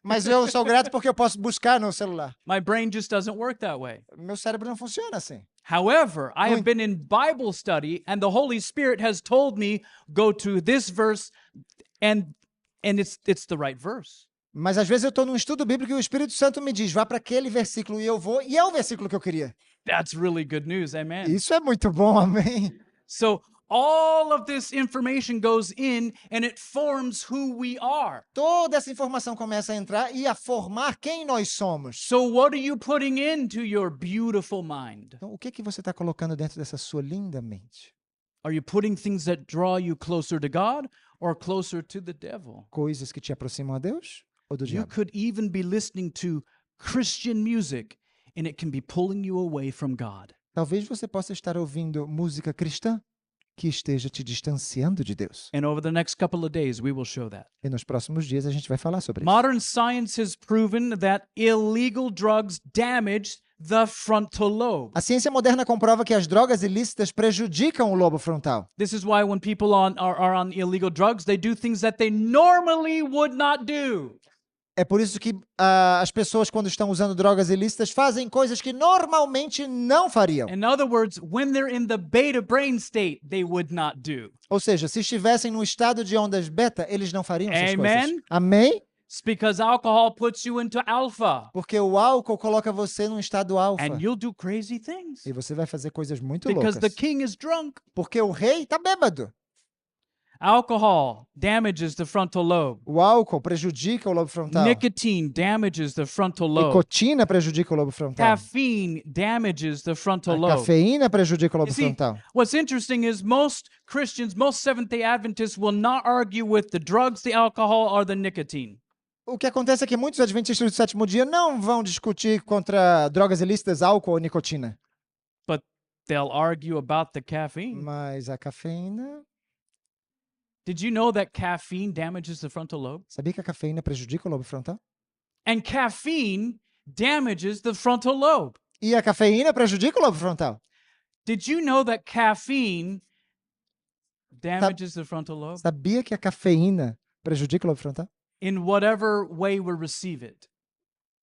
Speaker 2: Mas eu sou grato porque eu posso buscar no celular.
Speaker 1: My brain just doesn't work that way.
Speaker 2: Meu cérebro não funciona assim.
Speaker 1: However, I have been in Bible study and the Holy Spirit has told me go to this verse and it's the right verse.
Speaker 2: Mas às vezes eu estou num estudo bíblico e o Espírito Santo me diz, vá para aquele versículo e eu vou, e é o versículo que eu queria.
Speaker 1: That's really good news. Amen.
Speaker 2: Isso é muito bom, amém.
Speaker 1: So all of this information goes in and it forms who we are.
Speaker 2: Toda essa informação começa a entrar e a formar quem nós somos.
Speaker 1: So what are you putting into your beautiful mind?
Speaker 2: Então, o que que você está colocando dentro dessa sua linda mente?
Speaker 1: Are you putting things that draw you closer to God or closer to the devil?
Speaker 2: Coisas que te aproximam a Deus ou do
Speaker 1: You
Speaker 2: diabo?
Speaker 1: could even be listening to Christian music and it can be pulling you away from God.
Speaker 2: Talvez você possa estar ouvindo música cristã que esteja te distanciando de Deus.
Speaker 1: And over the next couple of days, we will show that.
Speaker 2: E nos próximos dias a gente vai falar sobre isso.
Speaker 1: Modern science has proven that illegal drugs damage the frontal lobe.
Speaker 2: A ciência moderna comprova que as drogas ilícitas prejudicam o lobo frontal.
Speaker 1: This is why when people are on illegal drugs, they do things that they normally would not do.
Speaker 2: É por isso que as pessoas, quando estão usando drogas ilícitas, fazem coisas que normalmente não fariam.
Speaker 1: In other words, when they're in the beta brain state, they would not do.
Speaker 2: Ou seja, se estivessem no estado de ondas beta, eles não fariam essas
Speaker 1: Amen?
Speaker 2: coisas. Amém?
Speaker 1: It's because alcohol puts you into alpha,
Speaker 2: Porque o álcool coloca você num estado alfa.
Speaker 1: and you'll do crazy things
Speaker 2: E você vai fazer coisas muito
Speaker 1: because the
Speaker 2: loucas.
Speaker 1: king is drunk.
Speaker 2: Porque o rei está bêbado.
Speaker 1: Alcohol damages the frontal lobe.
Speaker 2: O álcool prejudica o lobo frontal.
Speaker 1: Nicotine damages the frontal lobe.
Speaker 2: Nicotina prejudica o lobo frontal.
Speaker 1: Caffeine damages the frontal
Speaker 2: A
Speaker 1: lobe.
Speaker 2: cafeína prejudica o lobo
Speaker 1: You see,
Speaker 2: frontal.
Speaker 1: what's interesting is most Christians, most Seventh-day Adventists will not argue with the drugs, the alcohol, or the nicotine.
Speaker 2: O que acontece é que muitos adventistas do sétimo dia não vão discutir contra drogas ilícitas, álcool ou nicotina.
Speaker 1: But they'll argue about the caffeine.
Speaker 2: Mas a cafeína...
Speaker 1: Did you know that caffeine damages the frontal lobe?
Speaker 2: Sabia que a cafeína prejudica o lobo frontal?
Speaker 1: And caffeine damages the frontal lobe.
Speaker 2: E a cafeína prejudica o lobo frontal.
Speaker 1: Did you know that caffeine damages the frontal lobe?
Speaker 2: Sabia que a cafeína prejudica o lobo frontal?
Speaker 1: In whatever way we receive it.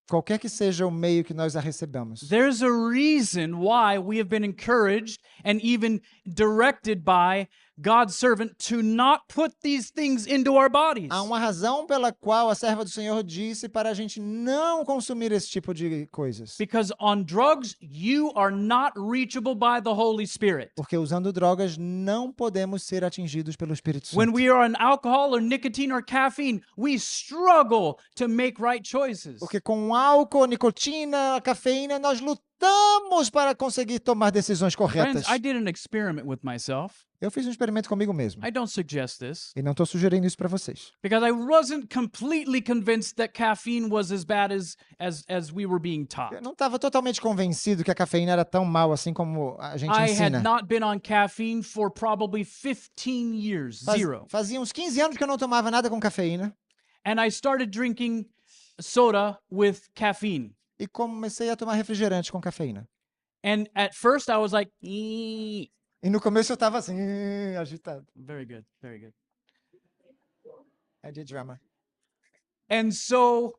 Speaker 2: Qualquer que seja o meio que nós a recebamos.
Speaker 1: There's a reason why we have been encouraged and even directed by God's servant to not put these things into our bodies.
Speaker 2: Há uma razão pela qual a serva do Senhor disse para a gente não consumir esse tipo de coisas.
Speaker 1: Because on drugs, you are not reachable by the Holy Spirit.
Speaker 2: Porque usando drogas não podemos ser atingidos pelo Espírito Santo.
Speaker 1: When we are on alcohol or nicotine or caffeine, we struggle to make right choices.
Speaker 2: Porque com álcool, nicotina, cafeína, nós lutamos para conseguir tomar decisões corretas.
Speaker 1: Friends, I did an experiment with myself.
Speaker 2: Eu fiz um experimento comigo mesmo.
Speaker 1: I don't suggest this
Speaker 2: E não estou sugerindo isso para vocês.
Speaker 1: because I wasn't completely convinced that caffeine was as bad as we were being taught.
Speaker 2: Eu não estava totalmente convencido que a cafeína era tão mal assim como a gente
Speaker 1: I
Speaker 2: ensina.
Speaker 1: had not been on caffeine for probably 15 years, zero.
Speaker 2: Fazia uns 15 anos que eu não tomava nada com cafeína.
Speaker 1: And I started drinking soda with caffeine.
Speaker 2: E comecei a tomar refrigerante com cafeína.
Speaker 1: And at first I was like, "Ee."
Speaker 2: E no começo eu estava assim, agitado.
Speaker 1: Very good, very good.
Speaker 2: I did drama.
Speaker 1: And so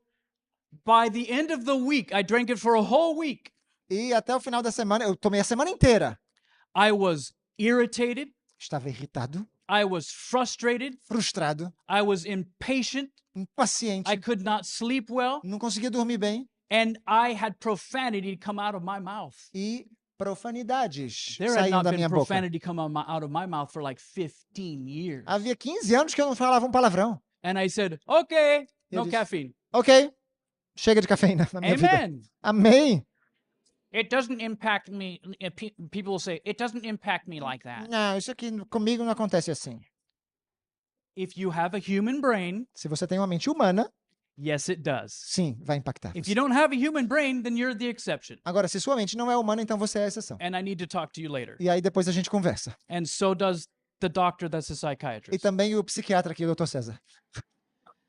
Speaker 1: by the end of the week, I drank it for a whole week.
Speaker 2: E até o final da semana, eu tomei a semana inteira.
Speaker 1: I was irritated.
Speaker 2: Estava irritado.
Speaker 1: I was frustrated.
Speaker 2: frustrado,
Speaker 1: I was impatient.
Speaker 2: impaciente,
Speaker 1: I could not sleep well.
Speaker 2: não conseguia dormir bem
Speaker 1: And I had profanity come out of my mouth.
Speaker 2: e profanidades
Speaker 1: There had
Speaker 2: saíam
Speaker 1: not
Speaker 2: da
Speaker 1: been
Speaker 2: minha boca.
Speaker 1: profanity come out of my mouth for like 15 years.
Speaker 2: Havia 15 anos que eu não falava um palavrão.
Speaker 1: And I said, okay, no
Speaker 2: disse,
Speaker 1: caffeine.
Speaker 2: Ok, chega de cafeína na minha vida.
Speaker 1: Amen.
Speaker 2: Amém.
Speaker 1: It doesn't impact me. People will say, it doesn't impact me like that.
Speaker 2: Não, isso aqui comigo não acontece assim.
Speaker 1: If you have a human brain,
Speaker 2: Se você tem uma mente humana,
Speaker 1: yes, it does.
Speaker 2: sim, vai impactar
Speaker 1: If
Speaker 2: você.
Speaker 1: you don't have a human brain, then you're the exception.
Speaker 2: Agora, se sua mente não é humana, então você é a exceção.
Speaker 1: And I need to talk to you later.
Speaker 2: E aí depois a gente conversa.
Speaker 1: And so does the doctor that's a
Speaker 2: E
Speaker 1: psychiatrist.
Speaker 2: também o psiquiatra aqui, o Dr. César.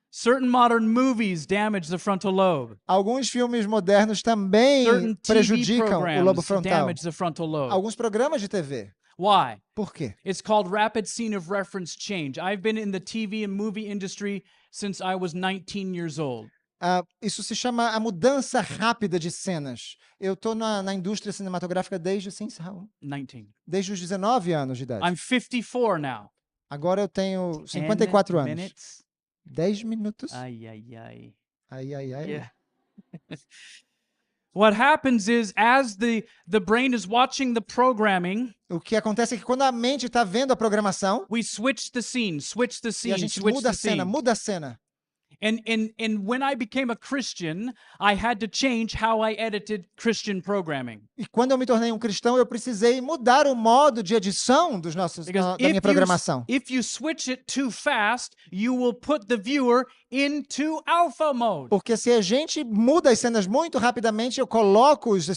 Speaker 1: Certain modern movies damage the frontal lobe.
Speaker 2: Alguns filmes modernos também
Speaker 1: Certain TV
Speaker 2: prejudicam o lobo
Speaker 1: programs
Speaker 2: frontal.
Speaker 1: damage the frontal lobe.
Speaker 2: Alguns programas de TV.
Speaker 1: Why?
Speaker 2: Por quê?
Speaker 1: It's called rapid scene of reference change. I've been in the TV and movie industry since I was 19 years old.
Speaker 2: Isso se chama a mudança rápida de cenas. Eu estou na indústria cinematográfica desde, sim, Raul?
Speaker 1: 19.
Speaker 2: Desde os 19 anos de idade.
Speaker 1: I'm 54 now.
Speaker 2: Agora eu tenho 54
Speaker 1: 10
Speaker 2: anos.
Speaker 1: minutes.
Speaker 2: 10 minutos.
Speaker 1: Ay, ay, ay.
Speaker 2: Ai, ai, ai.
Speaker 1: Yeah. What happens is, as the brain is watching the programming,
Speaker 2: O que acontece é que quando a mente está vendo a programação,
Speaker 1: we switch the scene, switch the
Speaker 2: e a
Speaker 1: scene,
Speaker 2: gente
Speaker 1: switch
Speaker 2: muda
Speaker 1: the
Speaker 2: a cena,
Speaker 1: scene.
Speaker 2: muda a cena.
Speaker 1: And when I became a Christian, I had to change how I edited Christian programming.
Speaker 2: E quando eu me tornei um cristão, eu precisei mudar o modo de edição da minha programação.
Speaker 1: if you switch it too fast, you will put the viewer into alpha mode.
Speaker 2: Porque se a gente muda as cenas muito rapidamente, eu coloco os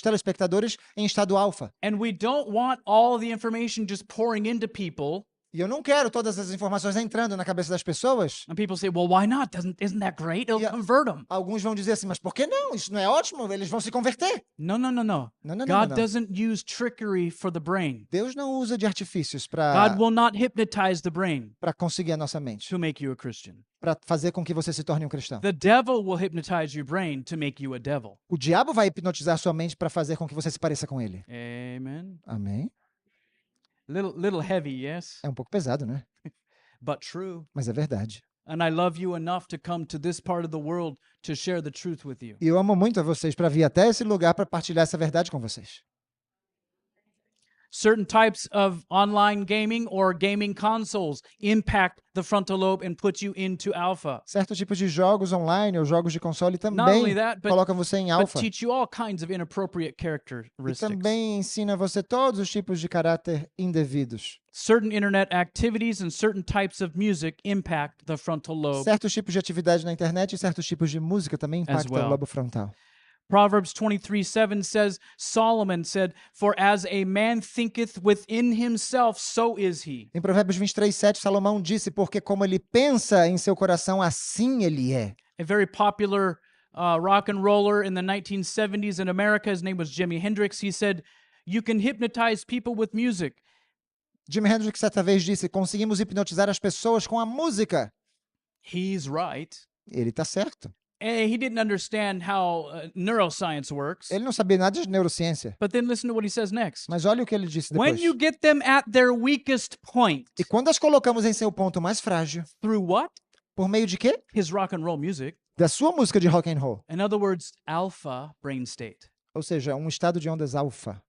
Speaker 2: telespectadores em estado alfa.
Speaker 1: And we don't want all the information just pouring into people.
Speaker 2: E eu não quero todas as informações entrando na cabeça das pessoas.
Speaker 1: And people say, well, why not? Isn't that great? It'll
Speaker 2: Yeah.
Speaker 1: convert them.
Speaker 2: Alguns vão dizer assim, mas por que não? Isso não é ótimo? Eles vão se converter.
Speaker 1: No.
Speaker 2: Não, não, não,
Speaker 1: God
Speaker 2: não.
Speaker 1: doesn't use trickery for the brain.
Speaker 2: Deus não usa de artifícios
Speaker 1: God
Speaker 2: para
Speaker 1: will not hypnotize the brain
Speaker 2: conseguir a nossa mente,
Speaker 1: to make you a Christian.
Speaker 2: para fazer com que você se torne um cristão.
Speaker 1: The devil will hypnotize your brain to make you a devil.
Speaker 2: O diabo vai hipnotizar sua mente para fazer com que você se pareça com ele.
Speaker 1: Amen.
Speaker 2: Amém?
Speaker 1: Little heavy, yes,
Speaker 2: É um pouco pesado, né?
Speaker 1: but true.
Speaker 2: Mas é verdade.
Speaker 1: And I love you enough to come to this part of the world to share the truth with you.
Speaker 2: E eu amo muito a vocês para vir até esse lugar para partilhar essa verdade com vocês.
Speaker 1: Certain types of online gaming or gaming consoles impact the frontal lobe and put you into alpha.
Speaker 2: Certos tipos de jogos online ou jogos de console
Speaker 1: Not
Speaker 2: também
Speaker 1: only that,
Speaker 2: colocam você em
Speaker 1: but
Speaker 2: alfa.
Speaker 1: teach you all kinds of inappropriate
Speaker 2: E
Speaker 1: characteristics.
Speaker 2: também ensina você todos os tipos de caráter indevidos.
Speaker 1: Certain internet activities and certain types of music impact the frontal lobe.
Speaker 2: Certos tipos de atividade na internet e certos tipos de música também impactam
Speaker 1: well.
Speaker 2: o lobo frontal.
Speaker 1: Proverbs 23:7 says, Solomon said, "For as a man thinketh within himself, so is he."
Speaker 2: Em Provérbios 23:7, Salomão disse, porque como ele pensa em seu coração, assim ele é.
Speaker 1: A very popular rock and roller in the 1970s in America, his name was Jimi Hendrix. He said, "You can hypnotize people with music."
Speaker 2: Jimi Hendrix certa vez disse, conseguimos hipnotizar as pessoas com a música.
Speaker 1: He's right.
Speaker 2: Ele está certo.
Speaker 1: He didn't understand how neuroscience works.
Speaker 2: Ele não sabia nada de neurociência.
Speaker 1: But then listen to what he says next.
Speaker 2: Mas olha o que ele disse
Speaker 1: When
Speaker 2: depois.
Speaker 1: you get them at their weakest point,
Speaker 2: E quando as colocamos em seu ponto mais frágil,
Speaker 1: through what?
Speaker 2: por meio de quê?
Speaker 1: His rock and roll music.
Speaker 2: Da sua música de rock and roll.
Speaker 1: In other words, alpha brain state.
Speaker 2: Ou seja, um estado de ondas alfa.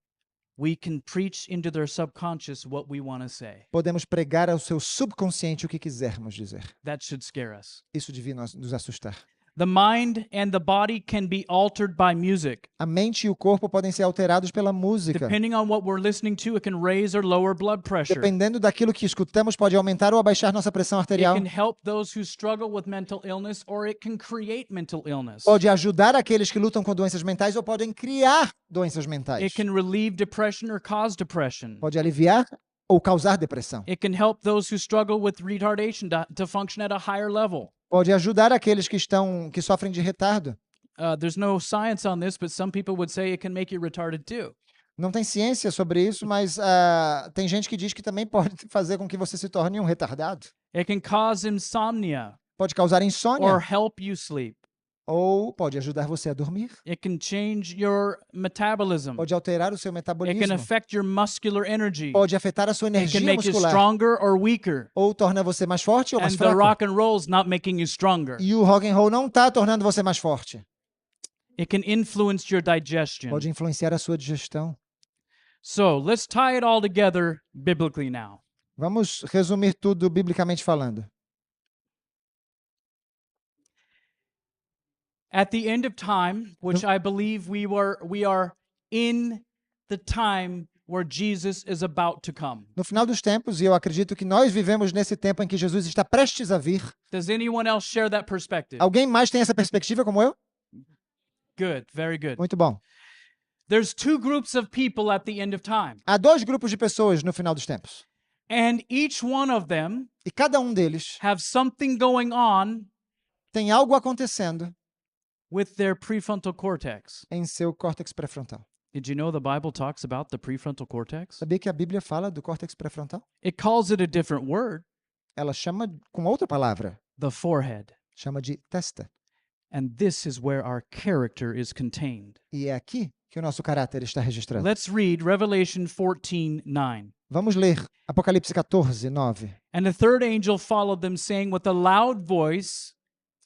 Speaker 1: We can preach into their subconscious what we want to say.
Speaker 2: Podemos pregar ao seu subconsciente o que quisermos dizer.
Speaker 1: That should scare us.
Speaker 2: Isso devia nos assustar.
Speaker 1: The mind and the body can be altered by music.
Speaker 2: A mente e o corpo podem ser alterados pela música.
Speaker 1: Depending on what we're listening to, it can raise or lower blood pressure.
Speaker 2: Dependendo daquilo que escutamos, pode aumentar ou abaixar nossa pressão
Speaker 1: It
Speaker 2: arterial.
Speaker 1: can help those who struggle with mental illness, or it can create mental illness.
Speaker 2: Pode ajudar aqueles que lutam com doenças mentais ou podem criar doenças mentais.
Speaker 1: It can relieve depression or cause depression.
Speaker 2: Pode aliviar ou causar depressão.
Speaker 1: It can help those who struggle with retardation to function at a higher level.
Speaker 2: Pode ajudar aqueles que sofrem de retardo.
Speaker 1: There's no science on this, but some people would say it can make you retarded too.
Speaker 2: Não tem ciência sobre isso, mas tem gente que diz que também pode fazer com que você se torne um retardado.
Speaker 1: It can cause insomnia
Speaker 2: Pode causar insônia
Speaker 1: or help you sleep.
Speaker 2: ou pode ajudar você a dormir,
Speaker 1: It can change your metabolism.
Speaker 2: pode alterar o seu
Speaker 1: It can
Speaker 2: metabolismo,
Speaker 1: affect your muscular energy.
Speaker 2: pode afetar a sua
Speaker 1: It can
Speaker 2: energia
Speaker 1: make you
Speaker 2: muscular,
Speaker 1: stronger or weaker.
Speaker 2: ou torna você mais forte ou mais
Speaker 1: And the
Speaker 2: fraco.
Speaker 1: rock and roll's not making you stronger.
Speaker 2: E o rock and roll não está tornando você mais forte.
Speaker 1: It can influence your digestion.
Speaker 2: Pode influenciar a sua digestão.
Speaker 1: So let's tie it all together biblically now.
Speaker 2: Vamos resumir tudo biblicamente falando.
Speaker 1: At the end of time, which I believe we are in the time where Jesus is about to come.
Speaker 2: No final dos tempos, e eu acredito que nós vivemos nesse tempo em que Jesus está prestes a vir.
Speaker 1: Does anyone else share that perspective?
Speaker 2: Alguém mais tem essa perspectiva como eu?
Speaker 1: Good, very good.
Speaker 2: Muito bom.
Speaker 1: There's two groups of people at the end of time,
Speaker 2: Há dois grupos de pessoas no final dos tempos.
Speaker 1: and each one of them
Speaker 2: E cada um deles
Speaker 1: have something going on
Speaker 2: tem algo acontecendo
Speaker 1: with their prefrontal cortex.
Speaker 2: em seu córtex pré-frontal.
Speaker 1: Did you know the Bible talks about the prefrontal cortex?
Speaker 2: Sabia que a Bíblia fala do córtex pré-frontal?
Speaker 1: It calls it a different word,
Speaker 2: Ela chama com outra palavra.
Speaker 1: the forehead.
Speaker 2: Chama de testa.
Speaker 1: And this is where our character is contained.
Speaker 2: E é aqui que o nosso caráter está registrado.
Speaker 1: Let's read Revelation 14:9.
Speaker 2: Vamos ler Apocalipse 14, 9.
Speaker 1: And the third angel followed them, saying with a loud voice,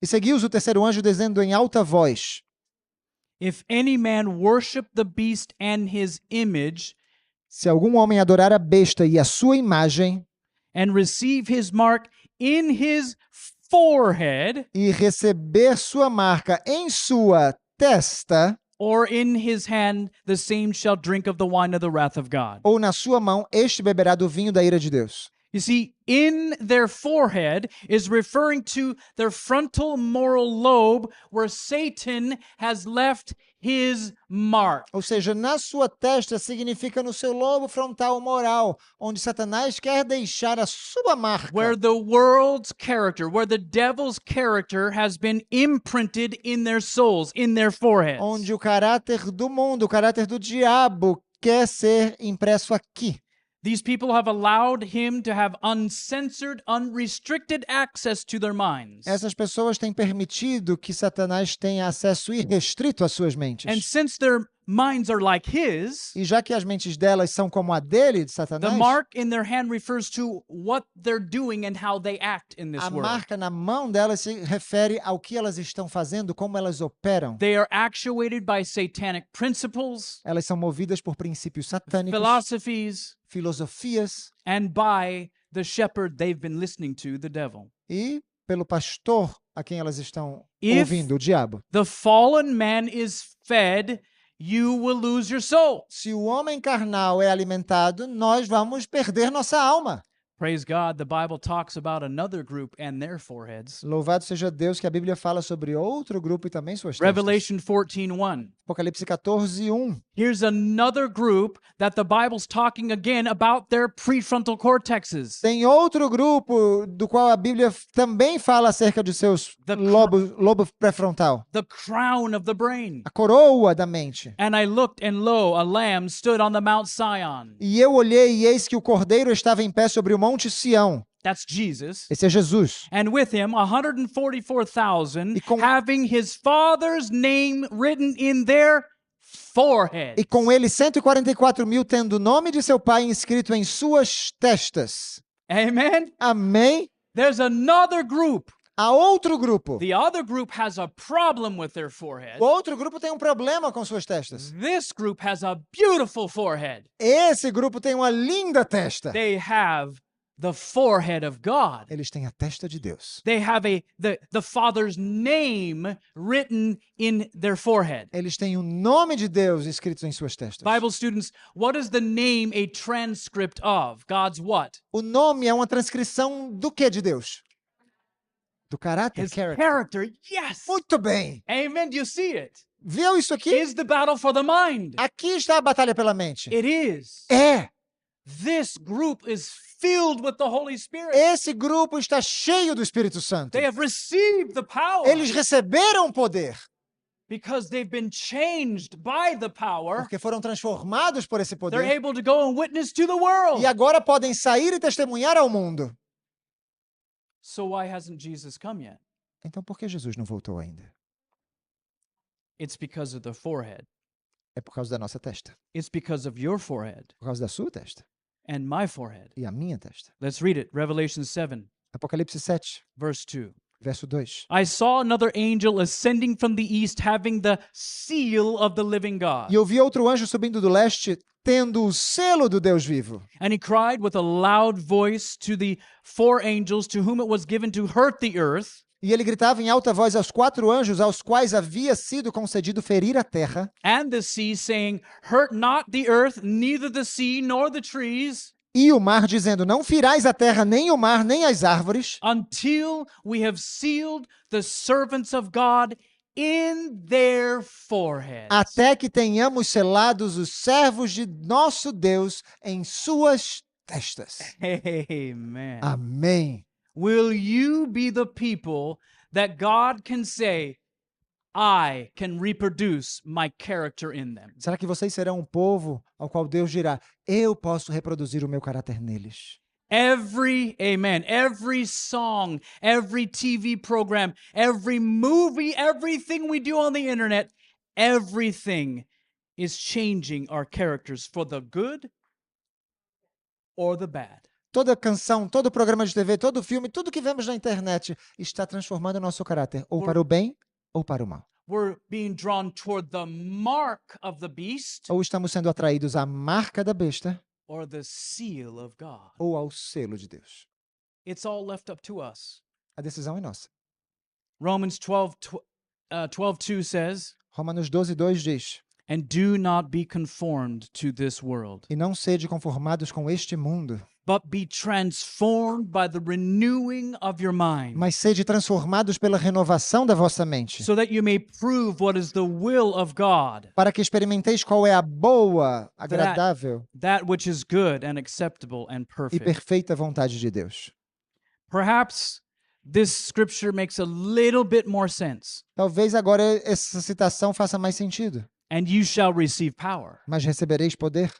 Speaker 2: E seguiu-os o terceiro anjo dizendo em alta voz:
Speaker 1: If any man worship the beast and his image,
Speaker 2: Se algum homem adorar a besta e a sua imagem
Speaker 1: and receive his mark in his forehead
Speaker 2: e receber sua marca em sua testa
Speaker 1: or in his hand, the same shall drink of the wine of the wrath of God.
Speaker 2: ou na sua mão, este beberá do vinho da ira de Deus.
Speaker 1: You see, in their forehead is referring to their frontal moral lobe where Satan has left his mark.
Speaker 2: Ou seja, na sua testa significa no seu lobo frontal moral, onde Satanás quer deixar a sua marca.
Speaker 1: Where the world's character, where the devil's character has been imprinted in their souls, in their foreheads.
Speaker 2: Onde o caráter do mundo, o caráter do diabo quer ser impresso aqui.
Speaker 1: These people have allowed him to have uncensored, unrestricted access to their minds.
Speaker 2: Essas pessoas têm permitido que Satanás tenha acesso irrestrito às suas mentes.
Speaker 1: And since their minds are like his,
Speaker 2: E já que as mentes delas são como a dele, de
Speaker 1: the
Speaker 2: Satanás,
Speaker 1: mark in their hand refers to what they're doing and how they act in this
Speaker 2: a
Speaker 1: world.
Speaker 2: marca na mão delas se refere ao que elas estão fazendo, como elas operam.
Speaker 1: They are actuated by satanic principles,
Speaker 2: Elas são movidas por princípios satânicos,
Speaker 1: philosophies,
Speaker 2: filosofias
Speaker 1: and by the shepherd they've been listening to, the devil.
Speaker 2: e pelo pastor a quem elas estão
Speaker 1: If-
Speaker 2: ouvindo, o diabo.
Speaker 1: The fallen man is fed, you will lose your soul.
Speaker 2: Se o homem carnal é alimentado, nós vamos perder nossa alma.
Speaker 1: Praise God, the Bible talks about another group and their foreheads.
Speaker 2: Louvado seja Deus que a Bíblia fala sobre outro grupo e também suas testas.
Speaker 1: Revelation 14:1.
Speaker 2: Apocalipse 14, 1.
Speaker 1: Here's another group that the Bible's talking again about their prefrontal cortexes.
Speaker 2: Tem outro grupo do qual a Bíblia também fala acerca de seus lobo pré-frontal.
Speaker 1: The crown of the brain.
Speaker 2: A coroa da mente.
Speaker 1: And I looked, and lo, a lamb stood on the Mount Sion.
Speaker 2: E eu olhei e eis que o cordeiro estava em pé sobre o Monte Sião.
Speaker 1: That's Jesus.
Speaker 2: Esse é Jesus.
Speaker 1: And with him 144,000
Speaker 2: E com-
Speaker 1: having his father's name written in their foreheads.
Speaker 2: E com ele 144 mil tendo o nome de seu pai inscrito em suas testas.
Speaker 1: Amen.
Speaker 2: Amém?
Speaker 1: There's another group.
Speaker 2: Há outro grupo.
Speaker 1: The other group has a problem with their forehead.
Speaker 2: O outro grupo tem um problema com suas testas.
Speaker 1: This group has a beautiful forehead.
Speaker 2: Esse grupo tem uma linda testa.
Speaker 1: They have the forehead of God.
Speaker 2: Eles têm a testa de Deus.
Speaker 1: They have the Father's name written in their forehead.
Speaker 2: Eles têm o nome de Deus escrito em suas testas.
Speaker 1: Bible students, what is the name a transcript of? God's what?
Speaker 2: O nome é uma transcrição do que de Deus? Do caráter.
Speaker 1: His
Speaker 2: Character.
Speaker 1: character. Yes.
Speaker 2: Muito bem.
Speaker 1: Amen. Do you see it?
Speaker 2: Viu isso aqui?
Speaker 1: Is the battle for the mind?
Speaker 2: Aqui está a batalha pela mente.
Speaker 1: It is.
Speaker 2: É.
Speaker 1: This group is filled with the Holy Spirit.
Speaker 2: Esse grupo está cheio do Espírito Santo.
Speaker 1: They have received the power
Speaker 2: Eles receberam o poder
Speaker 1: because they've been changed by the power.
Speaker 2: porque foram transformados por esse
Speaker 1: They're
Speaker 2: poder
Speaker 1: able to go and witness to the world.
Speaker 2: e agora podem sair e testemunhar ao mundo.
Speaker 1: So why hasn't Jesus come yet?
Speaker 2: Então por que Jesus não voltou ainda?
Speaker 1: It's because of the forehead.
Speaker 2: É por causa da nossa testa,
Speaker 1: It's because of your forehead
Speaker 2: por causa da sua testa
Speaker 1: and my forehead.
Speaker 2: e a minha testa.
Speaker 1: Let's read it. Revelation 7,
Speaker 2: Apocalipse 7,
Speaker 1: verse 2.
Speaker 2: verso 2.
Speaker 1: I saw another angel ascending from the east, having the seal of the living God.
Speaker 2: E eu vi outro anjo subindo do leste, tendo o selo do Deus vivo.
Speaker 1: And he cried with a loud voice to the four angels to whom it was given to hurt the earth
Speaker 2: E ele gritava em alta voz aos 4 anjos aos quais havia sido concedido ferir a terra
Speaker 1: and the sea, saying, Hurt not the earth, neither the sea nor the trees,
Speaker 2: e o mar, dizendo: Não firais a terra, nem o mar, nem as árvores,
Speaker 1: until we have sealed the servants of God in their foreheads.
Speaker 2: até que tenhamos selados os servos de nosso Deus em suas testas.
Speaker 1: Amen.
Speaker 2: Amém.
Speaker 1: Will you be the people that God can say, I can reproduce my character in them?
Speaker 2: Será que vocês serão um povo ao qual Deus dirá: Eu posso reproduzir o meu caráter neles?
Speaker 1: Every song, every TV program, every movie, everything we do on the internet, everything is changing our characters for the good or the bad.
Speaker 2: Toda canção, todo programa de TV, todo filme, tudo que vemos na internet está transformando o nosso caráter, ou para o bem ou para o mal.
Speaker 1: We're being drawn toward the mark of the beast
Speaker 2: Ou estamos sendo atraídos à marca da besta
Speaker 1: or the seal of God.
Speaker 2: ou ao selo de Deus.
Speaker 1: It's all left up to us.
Speaker 2: A decisão é nossa.
Speaker 1: Romans 12:2 says,
Speaker 2: Romanos 12:2 diz:
Speaker 1: And do not be conformed to this world,
Speaker 2: E não sede conformados com este mundo,
Speaker 1: but be transformed by the renewing of your mind,
Speaker 2: mas sede transformados pela renovação da vossa mente,
Speaker 1: so that you may prove what is the will of God,
Speaker 2: para que experimenteis qual é a boa, agradável
Speaker 1: that which is good and acceptable and
Speaker 2: e
Speaker 1: perfect.
Speaker 2: perfeita vontade de Deus.
Speaker 1: Perhaps this scripture makes a little bit more sense.
Speaker 2: Talvez agora essa citação faça mais sentido.
Speaker 1: And you shall receive power.
Speaker 2: Mas recebereis poder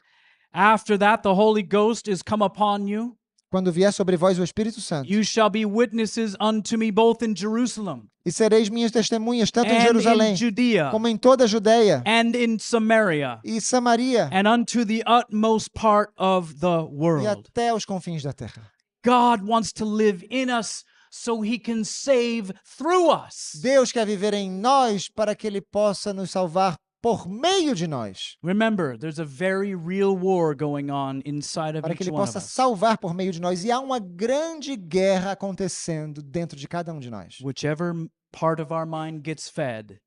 Speaker 1: After that, the Holy Ghost is come upon you.
Speaker 2: quando vier sobre vós o Espírito Santo.
Speaker 1: You shall be witnesses unto me both in Jerusalem
Speaker 2: E sereis minhas testemunhas tanto em
Speaker 1: and
Speaker 2: Jerusalém
Speaker 1: in Judea
Speaker 2: como em toda a Judéia
Speaker 1: and in Samaria
Speaker 2: e Samaria
Speaker 1: and unto the utmost part of the
Speaker 2: e
Speaker 1: world.
Speaker 2: até os confins da terra.
Speaker 1: God wants to live in us so he can save through us.
Speaker 2: Deus quer viver em nós para que Ele possa nos salvar por meio de nós.
Speaker 1: Remember, there's a very real war going on inside of
Speaker 2: Para que
Speaker 1: each
Speaker 2: Ele
Speaker 1: one of
Speaker 2: possa
Speaker 1: us.
Speaker 2: salvar por meio de nós. E há uma grande guerra acontecendo dentro de cada um de nós.
Speaker 1: Whichever part of our mind gets fed,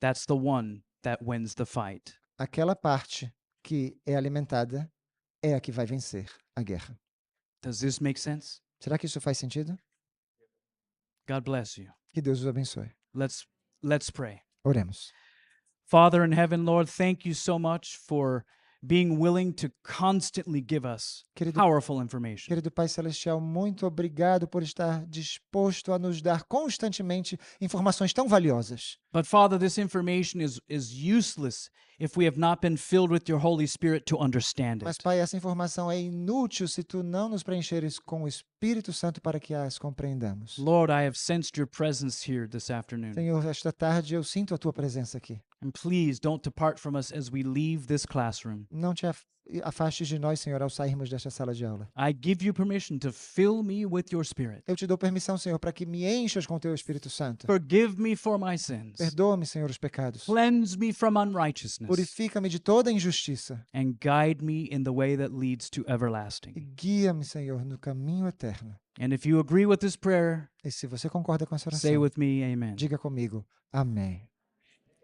Speaker 1: that's the one that wins the fight.
Speaker 2: Aquela parte que é alimentada é a que vai vencer a guerra.
Speaker 1: Does this make sense?
Speaker 2: Será que isso faz sentido?
Speaker 1: God bless you.
Speaker 2: Que Deus os abençoe.
Speaker 1: Let's pray.
Speaker 2: Oremos.
Speaker 1: Father in heaven, Lord, thank you so much for being willing to constantly give us
Speaker 2: Querido,
Speaker 1: powerful information.
Speaker 2: querido Pai Celestial, muito obrigado por estar disposto a nos dar constantemente informações tão valiosas.
Speaker 1: But Father, this information is useless if we have not been filled with your Holy Spirit to understand
Speaker 2: Mas,
Speaker 1: it.
Speaker 2: Pai, essa informação é inútil se tu não nos preencheres com o Espírito Santo para que as compreendamos.
Speaker 1: Lord, I have sensed your presence here this afternoon.
Speaker 2: Senhor, esta tarde eu sinto a tua presença aqui.
Speaker 1: And please don't depart from us as we leave this classroom.
Speaker 2: Não te afastes de nós, Senhor, ao sairmos desta sala de aula.
Speaker 1: I give you permission to fill me with your Spirit.
Speaker 2: Eu te dou permissão, Senhor, para que me enchas com teu Espírito Santo.
Speaker 1: Forgive me for my sins.
Speaker 2: Perdoa-me, Senhor, os pecados.
Speaker 1: Cleanse me from unrighteousness.
Speaker 2: Purifica-me de toda injustiça.
Speaker 1: And guide me in the way that leads to
Speaker 2: E
Speaker 1: everlasting.
Speaker 2: guia-me, Senhor, no caminho eterno.
Speaker 1: And if you agree with this prayer,
Speaker 2: E se você concorda com essa
Speaker 1: say
Speaker 2: oração,
Speaker 1: with me, amen.
Speaker 2: diga comigo. Amém.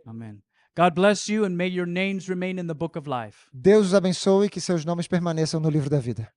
Speaker 1: Amen. God bless you and may your names remain in the book of life.
Speaker 2: Deus os abençoe e que seus nomes permaneçam no livro da vida.